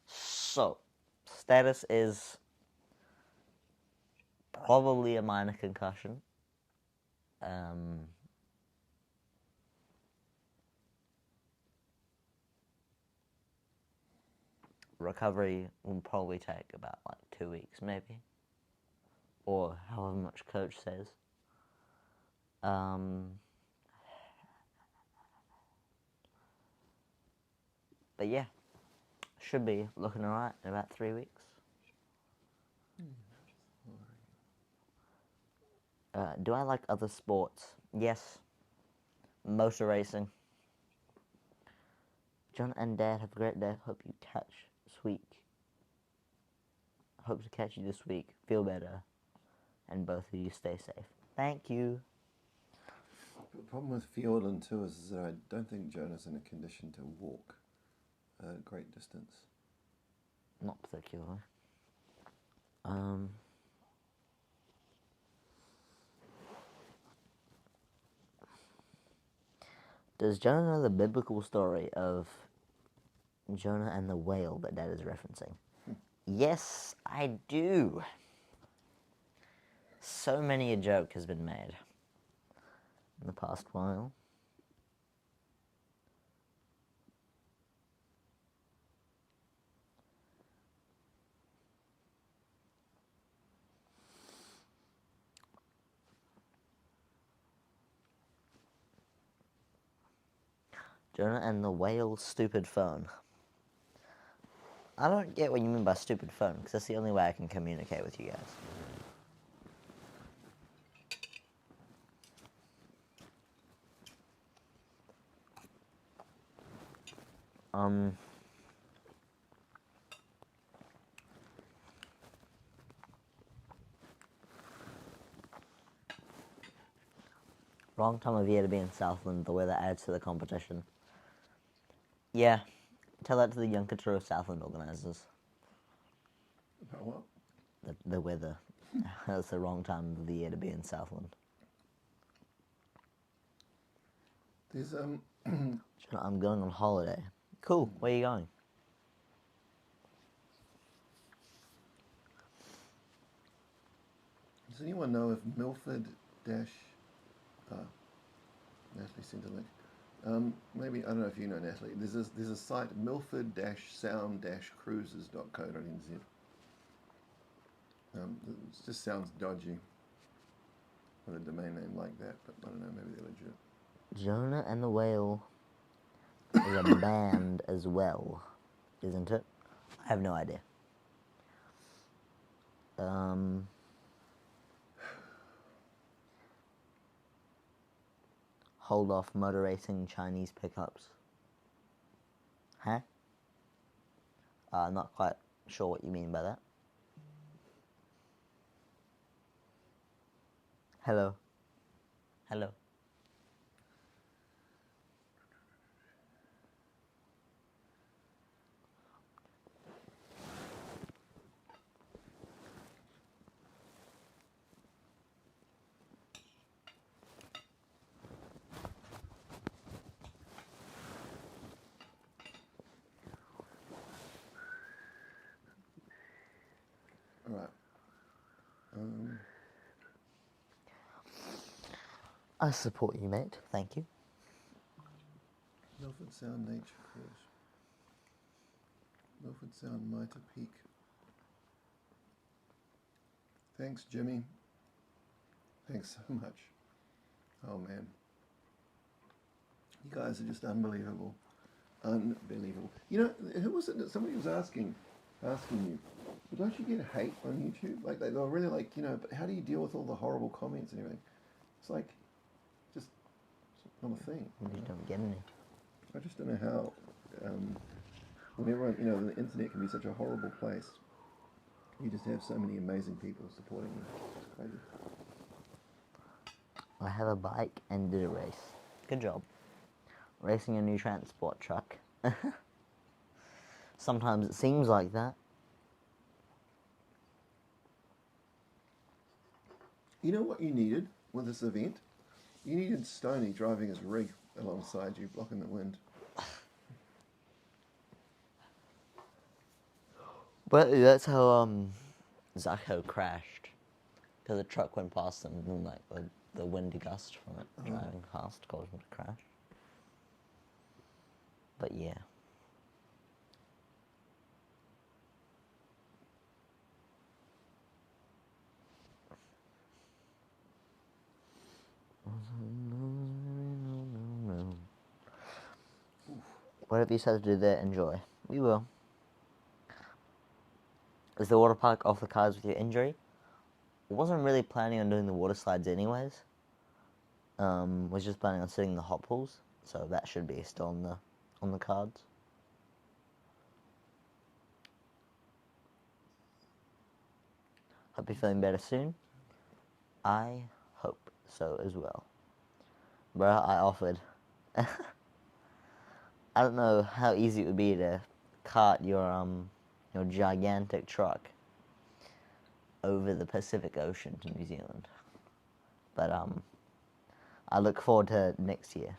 So, status is probably a minor concussion. Recovery will probably take about like 2 weeks maybe. Or however much coach says. But yeah, should be looking alright in about 3 weeks. Do I like other sports? Yes. Motor racing. John and Dad, have a great day. Hope to catch you this week. Feel better. And both of you stay safe. Thank you. The problem with Fjordland tours is that I don't think Jona's in a condition to walk a great distance. Not particularly. Does Jonah know the biblical story of Jonah and the whale that Dad is referencing? Yes, I do. So many a joke has been made in the past while. Jonah and the whale's stupid phone. I don't get what you mean by stupid phone, because that's the only way I can communicate with you guys. Wrong time of year to be in Southland, the weather adds to the competition. Yeah, tell that to the Yuncatoro Southland organisers. About what? The weather. That's the wrong time of the year to be in Southland. There's I'm going on holiday. Cool, where are you going? Does anyone know if Milford Natalie sent a link. Maybe, I don't know if you know, Natalie. There's a site, milford-sound-cruises.co.nz. It just sounds dodgy with a domain name like that, but I don't know, maybe they're legit. Jonah and the Whale is a band as well, isn't it? I have no idea. Hold off motor racing Chinese pickups. Huh? Not quite sure what you mean by that. Hello. Hello. Alright. I support you, mate. Thank you. Milford Sound Nature Cruise. Milford Sound Mitre Peak. Thanks, Jimmy. Thanks so much. Oh man. You guys are just unbelievable. Unbelievable. You know, who was it that somebody was asking you, but don't you get hate on YouTube? Like they were really like, you know, but how do you deal with all the horrible comments and everything? It's like, just it's not a thing. You don't get any. I just don't know how. When everyone, you know, the internet can be such a horrible place. You just have so many amazing people supporting you. It's crazy. I have a bike and did a race. Good job. Racing a new transport truck. Sometimes it seems like that. You know what you needed with this event? You needed Stoney driving his rig alongside you, blocking the wind. But that's how Zacho crashed. Because the truck went past him and like the wind gust from it driving past caused him to crash. But yeah. Whatever you said to do there, enjoy. We will. Is the water park off the cards with your injury? I wasn't really planning on doing the water slides anyways. Was just planning on sitting in the hot pools, so that should be still on the cards. Hope you're feeling better soon. I hope so as well. Bruh, I offered. I don't know how easy it would be to cart your gigantic truck over the Pacific Ocean to New Zealand. But I look forward to next year.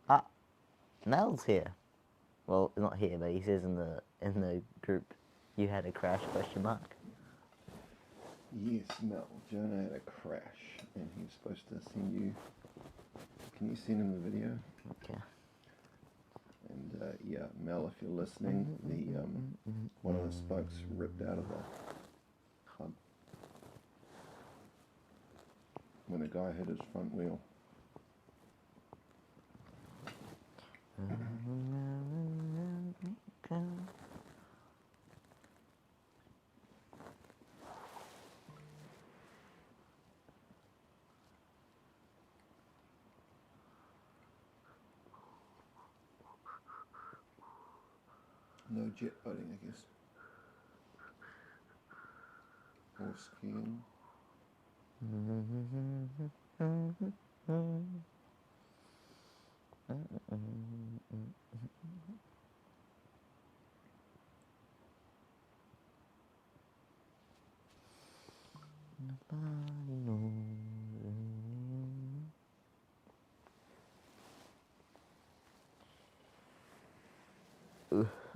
Ah, Mel's here. Well, not here, but he says in the group, you had a crash, question mark. Yes, Mel. Jona had a crash, and he was supposed to send you. Can you send him the video? Okay. And yeah, Mel, if you're listening, the one of the spokes ripped out of the hub when a guy hit his front wheel. No jet boating, I guess. Or skiing.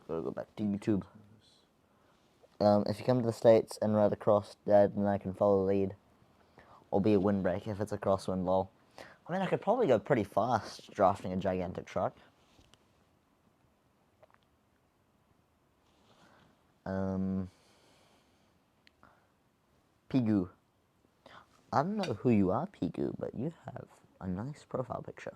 Gotta go back to YouTube. If you come to the States and ride across, Dad and I can follow the lead. Or be a windbreak if it's a crosswind lull. I mean, I could probably go pretty fast drafting a gigantic truck. Pigu. I don't know who you are, Pigu, but you have a nice profile picture.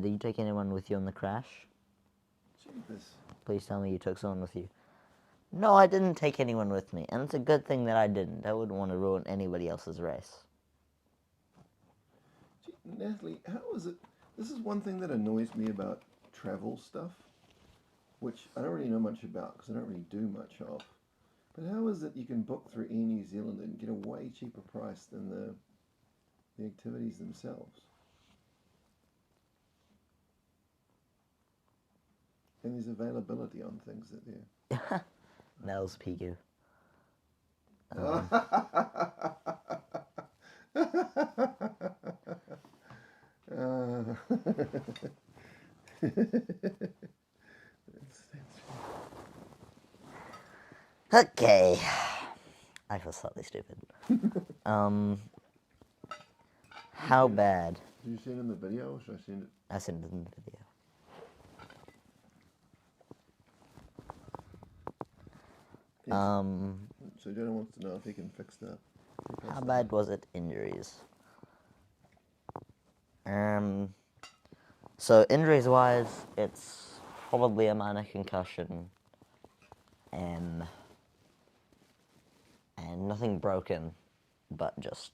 Did you take anyone with you on the crash? Jeepers. Please tell me you took someone with you. No, I didn't take anyone with me, and it's a good thing that I didn't. I wouldn't want to ruin anybody else's race. Gee, Natalie, how is it? This is one thing that annoys me about travel stuff, which I don't really know much about because I don't really do much of. But how is it you can book through Air New Zealand and get a way cheaper price than the activities themselves? And there's availability on things that they're... Nels Pigu. Okay. I feel slightly stupid. How bad? Did you send in the video or should I send it? I sent it in the video. Yes. So Jona wants to know if he can fix that. How bad was it? Injuries. So injuries wise, it's probably a minor concussion, and nothing broken, but just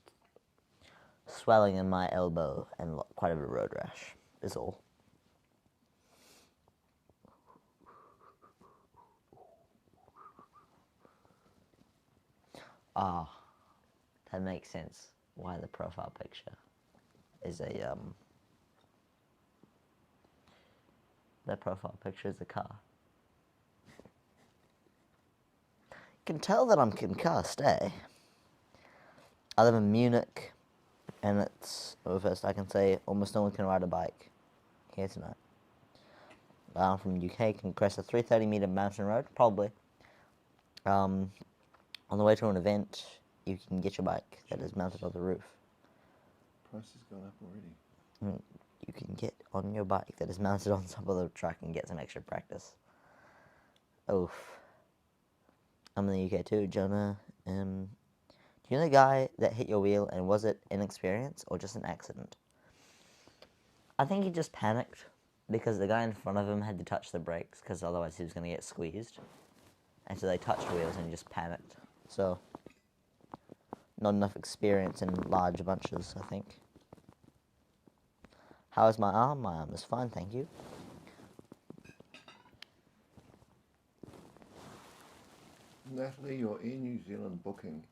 swelling in my elbow and quite a bit of road rash is all. Ah, that makes sense why the profile picture is a that profile picture is a car. You can tell that I'm concussed, eh? I live in Munich, and it's, well, first I can say almost no one can ride a bike here tonight. I'm from the UK, can cross a 330 meter mountain road, probably. On the way to an event, you can get your bike that is mounted on the roof. Price has gone up already. You can get on your bike that is mounted on top of the truck and get some extra practice. Oof. I'm in the UK too, Jona. Do you know the guy that hit your wheel, and was it inexperience or just an accident? I think he just panicked because the guy in front of him had to touch the brakes because otherwise he was going to get squeezed. And so they touched wheels and he just panicked. So, not enough experience in large bunches, I think. How is my arm? My arm is fine, thank you. Natalie, your Air New Zealand booking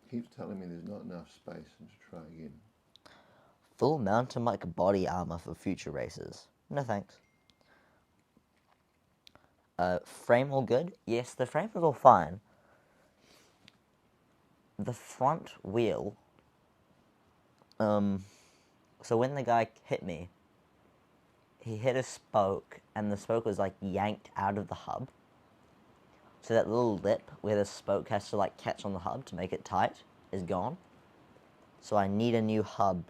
keeps telling me there's not enough space and to try again. Full mountain bike body armor for future races. No thanks. Frame all good? Yes, the frame is all fine. The front wheel, so when the guy hit me, he hit a spoke, and the spoke was like yanked out of the hub. So that little lip where the spoke has to like catch on the hub to make it tight is gone. So I need a new hub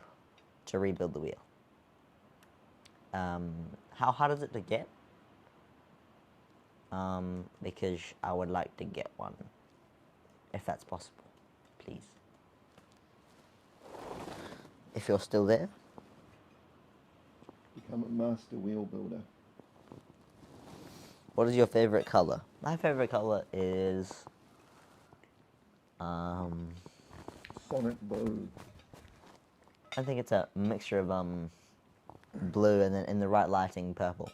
to rebuild the wheel. How hard is it to get? Because I would like to get one, if that's possible, please. If you're still there. Become a master wheel builder. What is your favorite color? My favorite color is Sonic blue. I think it's a mixture of blue and then in the right lighting purple.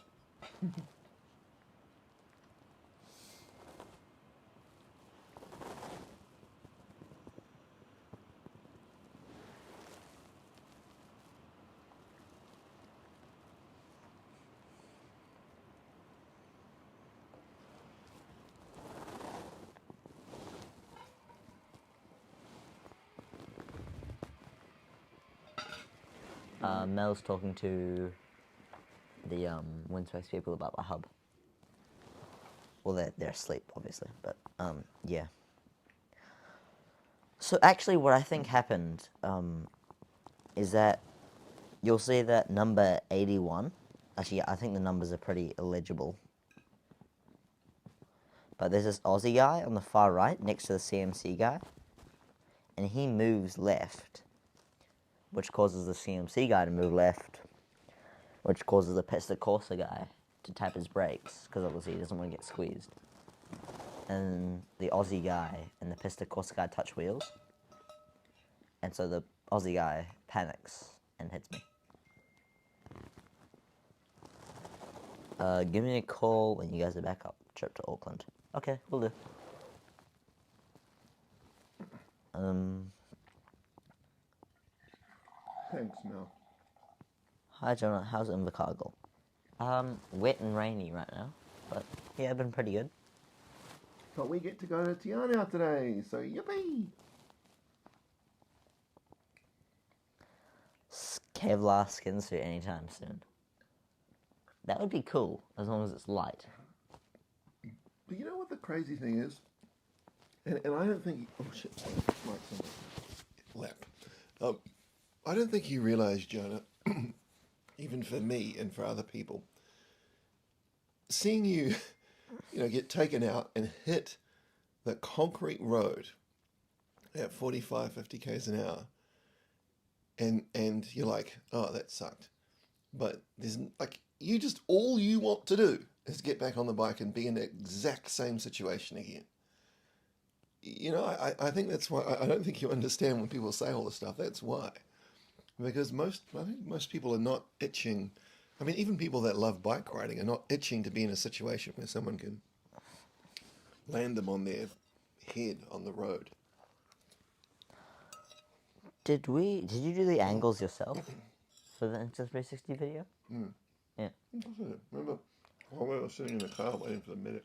Mel's talking to the Windspace people about the hub. Well, they're asleep, obviously, but yeah. So actually, what I think happened is that you'll see that number 81. Actually, I think the numbers are pretty illegible. But there's this Aussie guy on the far right next to the CMC guy, and he moves left, which causes the CMC guy to move left, which causes the Pista Corsa guy to tap his brakes, because obviously he doesn't want to get squeezed. And the Aussie guy and the Pista Corsa guy touch wheels, and so the Aussie guy panics and hits me. Give me a call when you guys are back up. Trip to Auckland. Okay, we'll do. Thanks, Mel. Hi, Jonah. How's Invercargill? Wet and rainy right now, but yeah, been pretty good. But we get to go to Tiana today, so yippee! Kevlar skin suit anytime soon. That would be cool, as long as it's light. But you know what the crazy thing is? And I don't think... Oh, shit. Sorry. Mike's on my lap. I don't think you realise, Jonah, even for me and for other people, seeing you, get taken out and hit the concrete road at 45, 50 k's an hour, and you're like, oh, that sucked. But there's all you want to do is get back on the bike and be in the exact same situation again. I think that's why I don't think you understand when people say all this stuff. That's why. Because I think most people are not itching. I mean, even people that love bike riding are not itching to be in a situation where someone can land them on their head on the road. Did you do the angles yourself for the Insta360 video? Yeah. Remember, while we were sitting in the car waiting for the medic.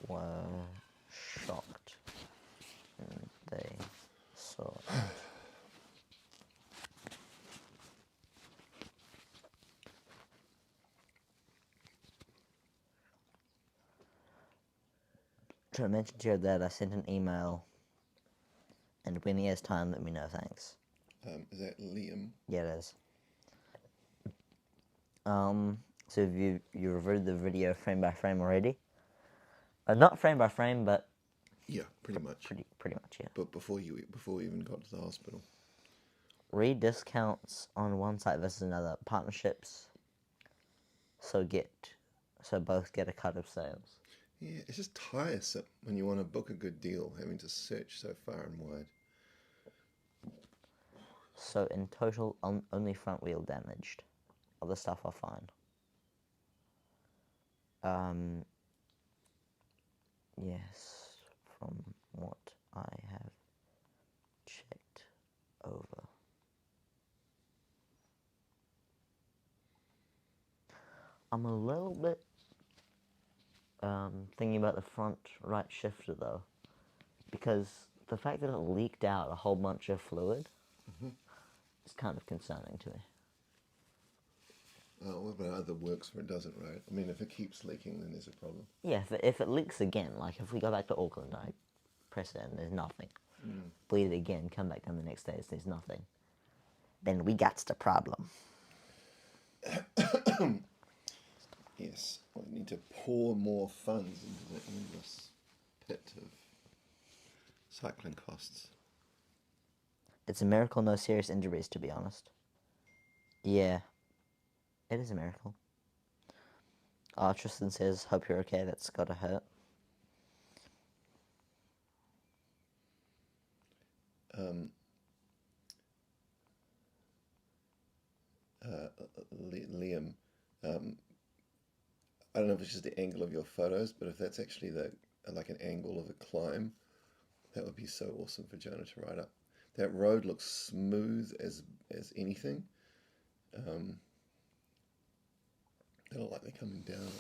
Were shocked when they saw it. Should I mention to you that I sent an email, and when he has time, let me know, thanks. Is that Liam? Yeah, it is. So have you reviewed the video frame by frame already? Not frame by frame, but Yeah, pretty much. Pretty much, yeah. But before we even got to the hospital. Read discounts on one site versus another. Partnerships. So both get a cut of sales. Yeah, it's just tiresome when you want to book a good deal, having to search so far and wide. So in total, only front wheel damaged. Other stuff are fine. Yes, from what I have checked over. I'm a little bit thinking about the front right shifter though, because the fact that it leaked out a whole bunch of fluid is kind of concerning to me. What about other works where it doesn't, right? I mean, if it keeps leaking, then there's a problem. Yeah, if it leaks again, like if we go back to Auckland, I press it and there's nothing. Bleed it again, come back down the next day, there's nothing. Then we got the problem. Yes, we need to pour more funds into the endless pit of cycling costs. It's a miracle no serious injuries, to be honest. Yeah, it is a miracle. Tristan says, hope you're okay, that's gotta hurt. Liam, I don't know if it's just the angle of your photos, but if that's actually like an angle of a climb, that would be so awesome for Jona to ride up. That road looks smooth as anything. They look like they're coming down.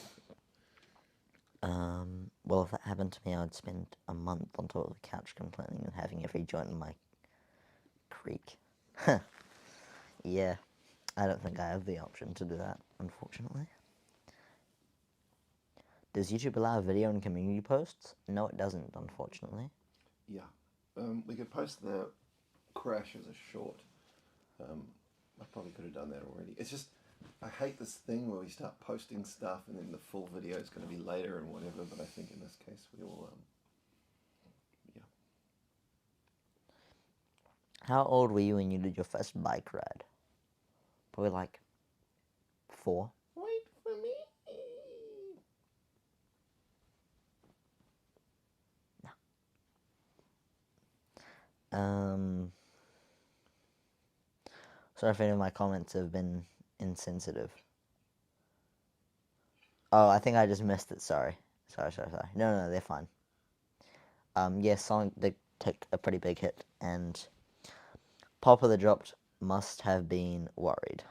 Well, if that happened to me, I'd spend a month on top of the couch complaining and having every joint in my creak. Yeah, I don't think I have the option to do that, unfortunately. Does YouTube allow video and community posts? No, it doesn't, unfortunately. Yeah. We could post the crash as a short. I probably could have done that already. It's just, I hate this thing where we start posting stuff and then the full video is going to be later and whatever, but I think in this case we will, yeah. How old were you when you did your first bike ride? Probably like 4. Wait for me. Sorry if any of my comments have been insensitive. Oh, I think I just missed it, sorry. Sorry. No, they're fine. Yeah, Sonic did take a pretty big hit, and Papa the Dropped must have been worried.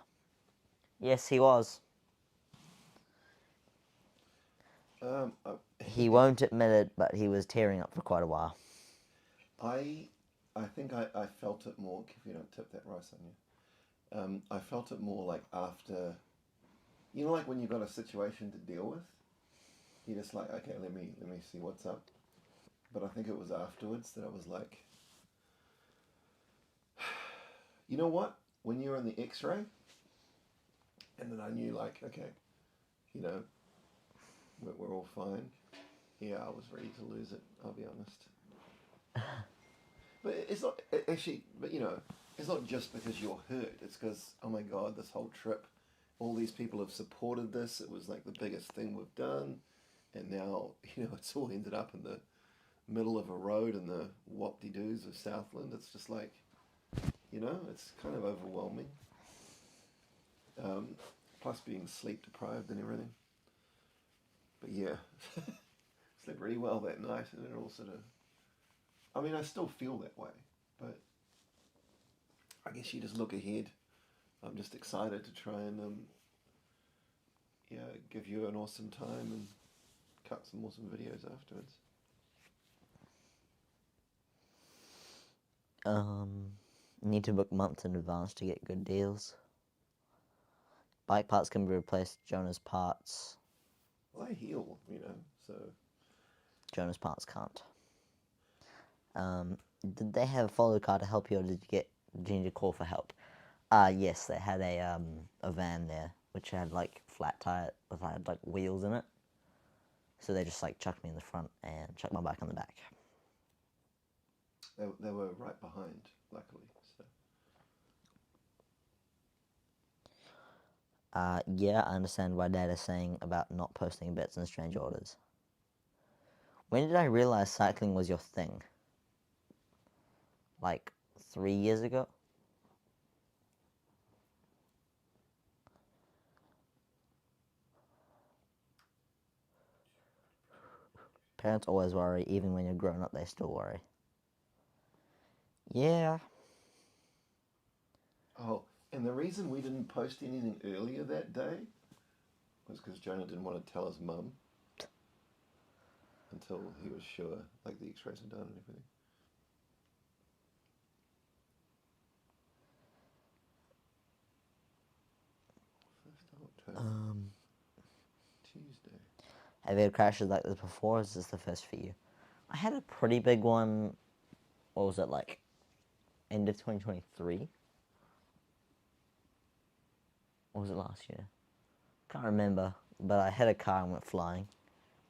Yes, he was. He won't admit it, but he was tearing up for quite a while. I think I felt it more. If you don't tip that rice on you, I felt it more like after, like when you've got a situation to deal with, you're just like, okay, let me see what's up. But I think it was afterwards that I was like, you know what? When you were in the X-ray, and then I knew like, okay, we're all fine. Yeah, I was ready to lose it. I'll be honest. But it's not actually. But it's not just because you're hurt. It's because, oh my God, this whole trip, all these people have supported this. It was like the biggest thing we've done, and now it's all ended up in the middle of a road in the whoop-de-doos of Southland. It's just like, it's kind of overwhelming. Plus being sleep deprived and everything. But yeah, slept really well that night, and it all sort of. I mean, I still feel that way, but I guess you just look ahead. I'm just excited to try and give you an awesome time and cut some awesome videos afterwards. Need to book months in advance to get good deals. Bike parts can be replaced. Jona's parts. Well, I heal, so. Jona's parts can't. Did they have a follow car to help you, or did you need to call for help? Yes, they had a van there, which had like flat tire, with had like wheels in it. So they just like chucked me in the front and chucked my bike on the back. They were right behind, luckily. So. Yeah, I understand why Dad is saying about not posting bets and strange orders. When did I realize cycling was your thing? Like 3 years ago? Parents always worry, even when you're grown up, they still worry. Yeah. Oh, and the reason we didn't post anything earlier that day was because Jona didn't want to tell his mum until he was sure, like the X-rays were done and everything. Tuesday. Have you had crashes like this before, or is this the first for you? I had a pretty big one, what was it, like, end of 2023? Or was it last year? Can't remember, but I hit a car and went flying.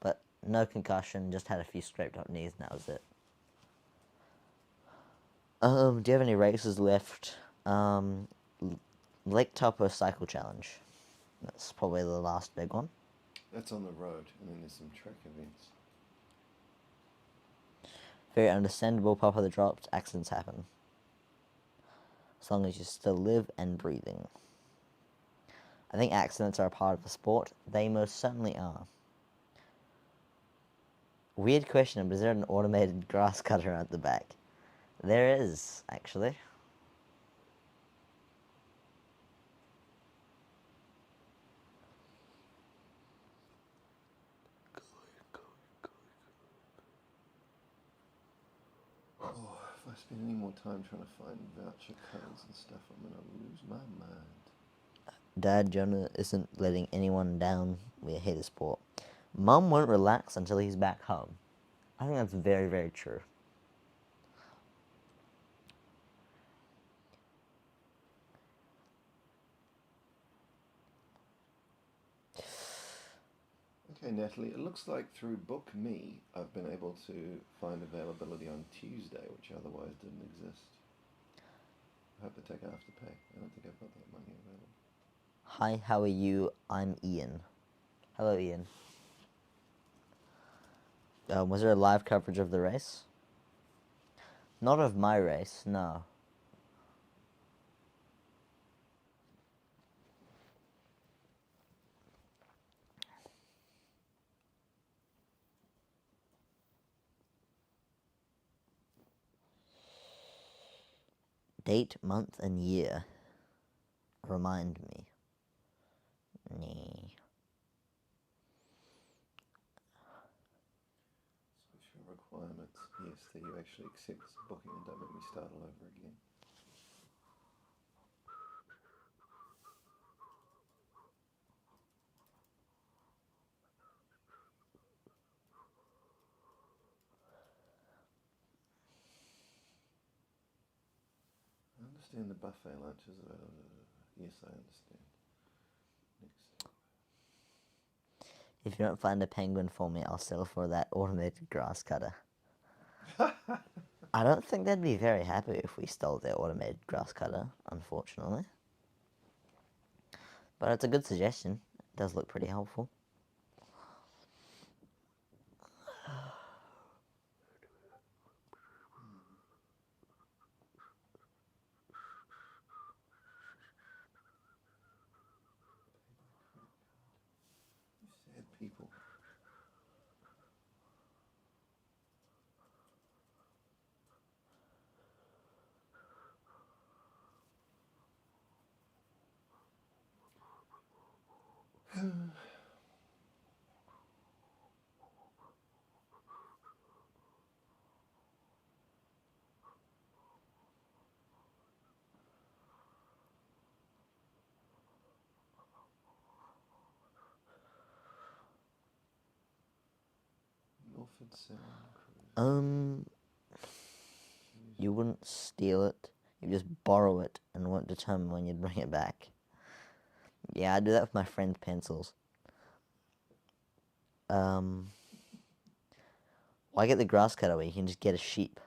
But no concussion, just had a few scraped up knees and that was it. Do you have any races left? Lake Taupo Cycle Challenge. That's probably the last big one. That's on the road, and then there's some track events. Very understandable, Papa the dropped, accidents happen. As long as you still live and breathing. I think accidents are a part of the sport. They most certainly are. Weird question, but is there an automated grass cutter at the back? There is, actually. Oh, if I spend any more time trying to find voucher codes and stuff, I'm going to lose my mind. Dad, Jona isn't letting anyone down. We hate the sport. Mum won't relax until he's back home. I think that's very, very true. Okay, Natalie, it looks like through Book Me, I've been able to find availability on Tuesday, which otherwise didn't exist. I hope they take Afterpay. I don't think I've got that money available. Hi, how are you? I'm Ian. Hello, Ian. Was there a live coverage of the race? Not of my race, no. Date, month, and year. Remind me. Nee. requirements. Yes, that you actually accept this booking and don't make me start all over again. I understand the buffet lunch is available. Yes, I understand. Next. If you don't find a penguin for me, I'll settle for that automated grass cutter. I don't think they'd be very happy if we stole their automated grass cutter, unfortunately. But it's a good suggestion. It does look pretty helpful. Sad people. Milford Sound. You wouldn't steal it. You just borrow it and won't determine when you'd bring it back. Yeah, I do that with my friend's pencils. Why get the grass cutter where you can just get a sheep?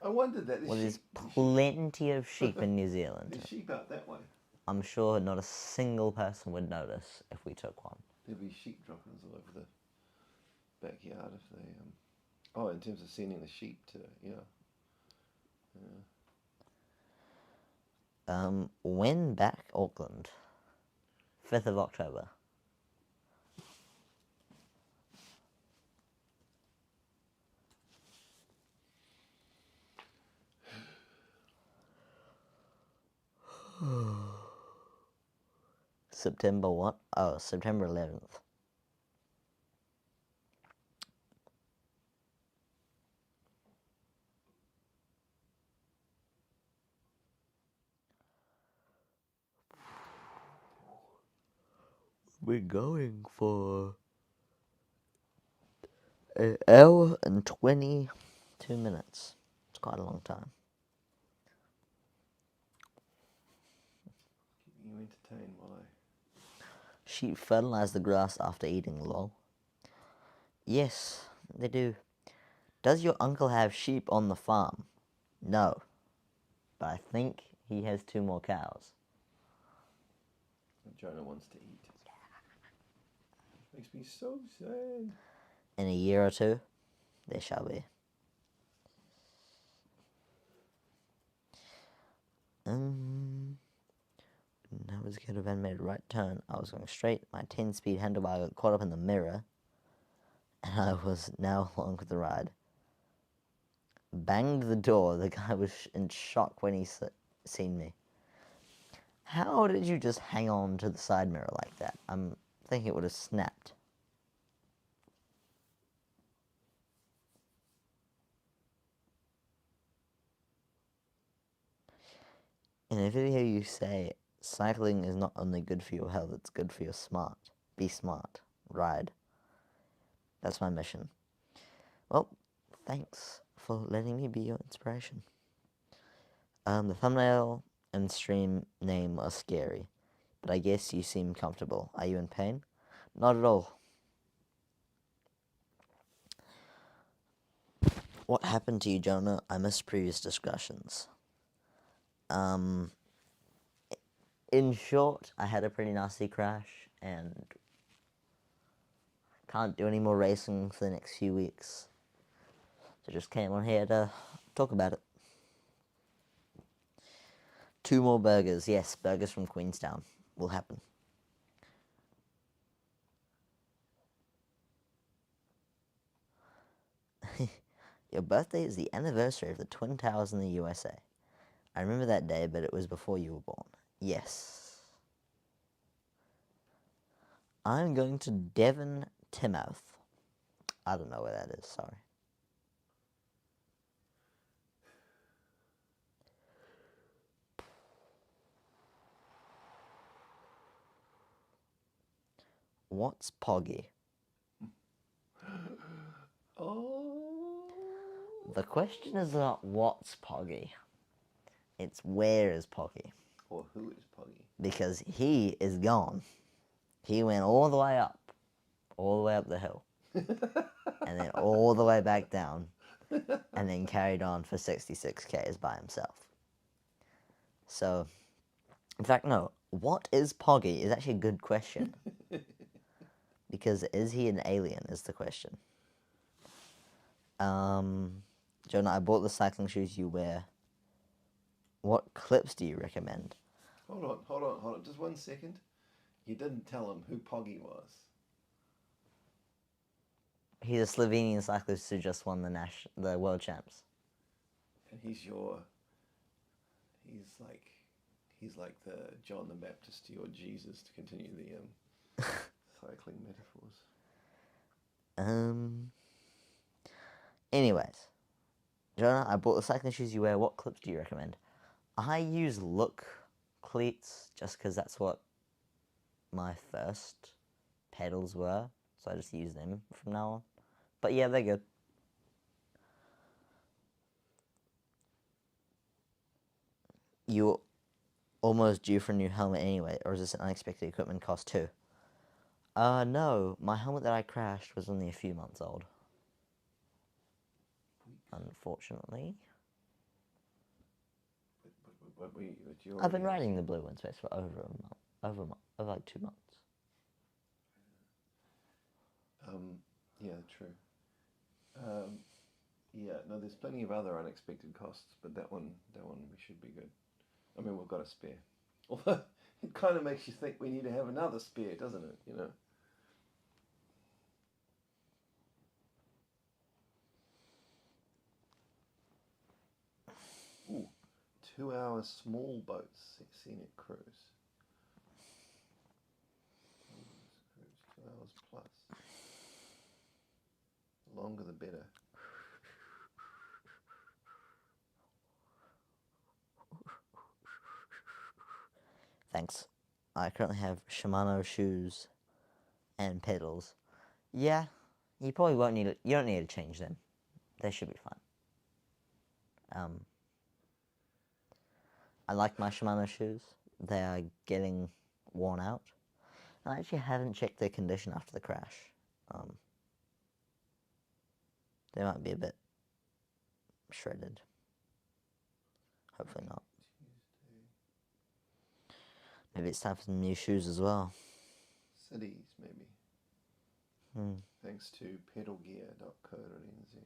I wondered that. Well, there's plenty of sheep in New Zealand. There's sheep out that way. I'm sure not a single person would notice if we took one. There'd be sheep droppings all over the backyard if they. Oh, in terms of sending the sheep to, When back Auckland? 5th of October. September what? Oh, September 11th. We're going for an hour and 22 minutes. It's quite a long time. keeping you entertained while I. Sheep fertilize the grass after eating, lol. Yes, they do. Does your uncle have sheep on the farm? No. But I think he has 2 more cows. Jona wants to eat. Makes me so sad. In a year or 2, there shall be. I was going to have made a right turn. I was going straight. My 10-speed handlebar got caught up in the mirror, and I was now along with the ride. Banged the door. The guy was in shock when he seen me. How did you just hang on to the side mirror like that? I'm thinking it would have snapped. In a video you say, cycling is not only good for your health, it's good for your smart. Be smart. Ride. That's my mission. Well, thanks for letting me be your inspiration. The thumbnail and stream name are scary, but I guess you seem comfortable. Are you in pain? Not at all. What happened to you, Jona? I missed previous discussions. In short, I had a pretty nasty crash and can't do any more racing for the next few weeks. So just came on here to talk about it. 2 more burgers. Yes, burgers from Queenstown will happen. Your birthday is the anniversary of the Twin Towers in the USA. I remember that day, but it was before you were born. Yes. I'm going to Devon, Timoth. I don't know where that is, sorry. What's Pogi? Oh. The question is not what's Pogi. It's where is Pogi. Or who is Pogi? Because he is gone. He went all the way up the hill, and then all the way back down, and then carried on for 66 k's by himself. So, in fact, no. What is Pogi is actually a good question. Because is he an alien is the question. Jonah, I bought the cycling shoes you wear. What clips do you recommend? Hold on. Just 1 second. You didn't tell him who Pogi was. He's a Slovenian cyclist who just won the world champs. And he's like the John the Baptist to your Jesus, to continue the cycling metaphors. Anyways, Jonah, I bought the cycling shoes you wear. What clips do you recommend? I use Look cleats just because that's what my first pedals were, so I just use them from now on. But yeah, they're good. You're almost due for a new helmet anyway, or is this an unexpected equipment cost too? No, my helmet that I crashed was only a few months old. Unfortunately. I've been riding the Blue Windspace for over like 2 months. Yeah, true. Yeah, no, there's plenty of other unexpected costs, but that one we should be good. I mean, we've got a spare. Although it kind of makes you think we need to have another spare, doesn't it? You know. Ooh, 2-hour small boats scenic cruise. 2 hours plus. The longer the better. Thanks. I currently have Shimano shoes and pedals. Yeah, you probably won't need it. You don't need to change them. They should be fine. I like my Shimano shoes. They are getting worn out. I actually haven't checked their condition after the crash. They might be a bit shredded. Hopefully not. Maybe it's time for some new shoes as well. Cities, maybe. Thanks to pedalgear.co.nz.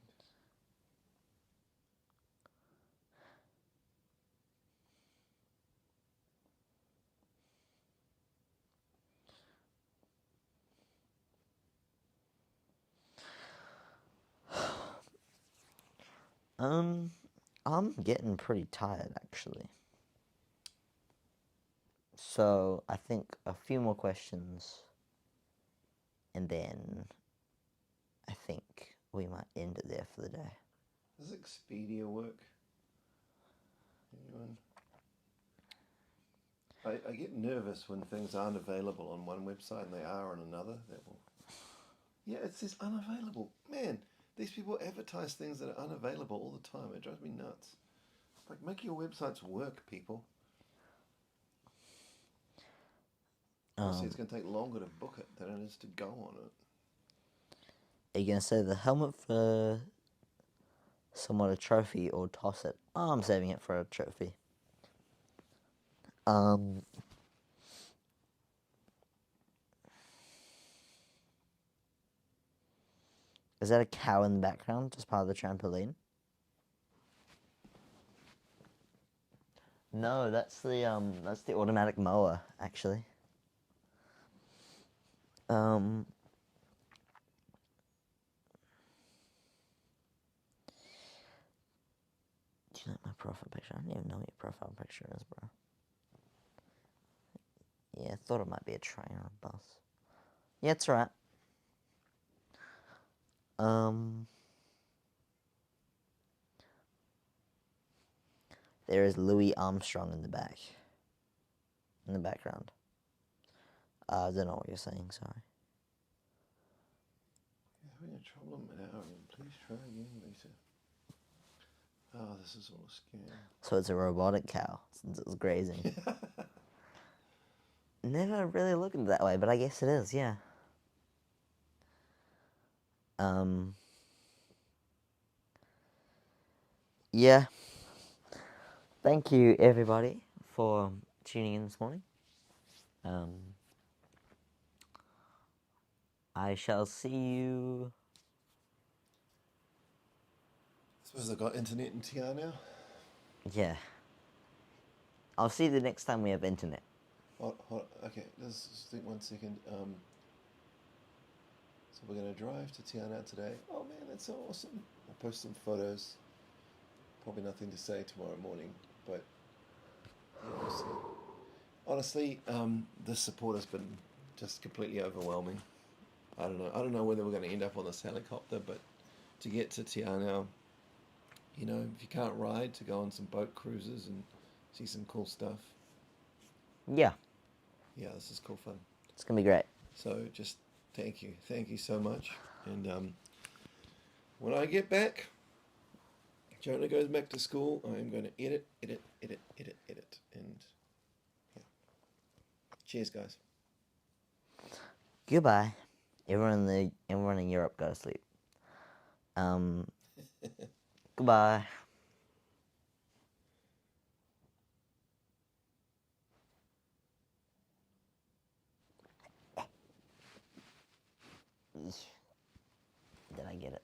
I'm getting pretty tired actually. So I think a few more questions, and then I think we might end it there for the day. Does Expedia work? Anyone? I get nervous when things aren't available on one website and they are on another. Yeah, it says unavailable. Man, these people advertise things that are unavailable all the time. It drives me nuts. Like, make your websites work, people. Honestly, it's going to take longer to book it than it is to go on it. Are you going to say the helmet for somewhat a trophy or toss it? Oh, I'm saving it for a trophy. Is that a cow in the background, just part of the trampoline? No, that's the automatic mower, actually. Do you like my profile picture? I don't even know what your profile picture is, bro. Yeah, I thought it might be a train or a bus. Yeah, it's right. There is Louis Armstrong in the background. I don't know what you're saying, sorry. trouble in our end. Please try again later. Oh, this is all a scam. So it's a robotic cow since it's grazing. Never really looked at it that way, but I guess it is, yeah. Yeah. Thank you, everybody, for tuning in this morning. I shall see you. Suppose I've got internet in TR now. Yeah. I'll see you the next time we have internet. Okay, let's just think 1 second. So we're going to drive to TR now today. Oh man, that's so awesome. I'll post some photos. Probably nothing to say tomorrow morning, but yeah, we'll see. Honestly, the support has been just completely overwhelming. I don't know whether we're going to end up on this helicopter, but to get to TR now, you know, if you can't ride, to go on some boat cruises and see some cool stuff. Yeah. Yeah, this is cool fun. It's going to be great. So just thank you so much. And when I get back, Jona goes back to school. I am going to edit, and yeah. Cheers, guys. Goodbye. Everyone in Europe go to sleep. Goodbye. Did I get it?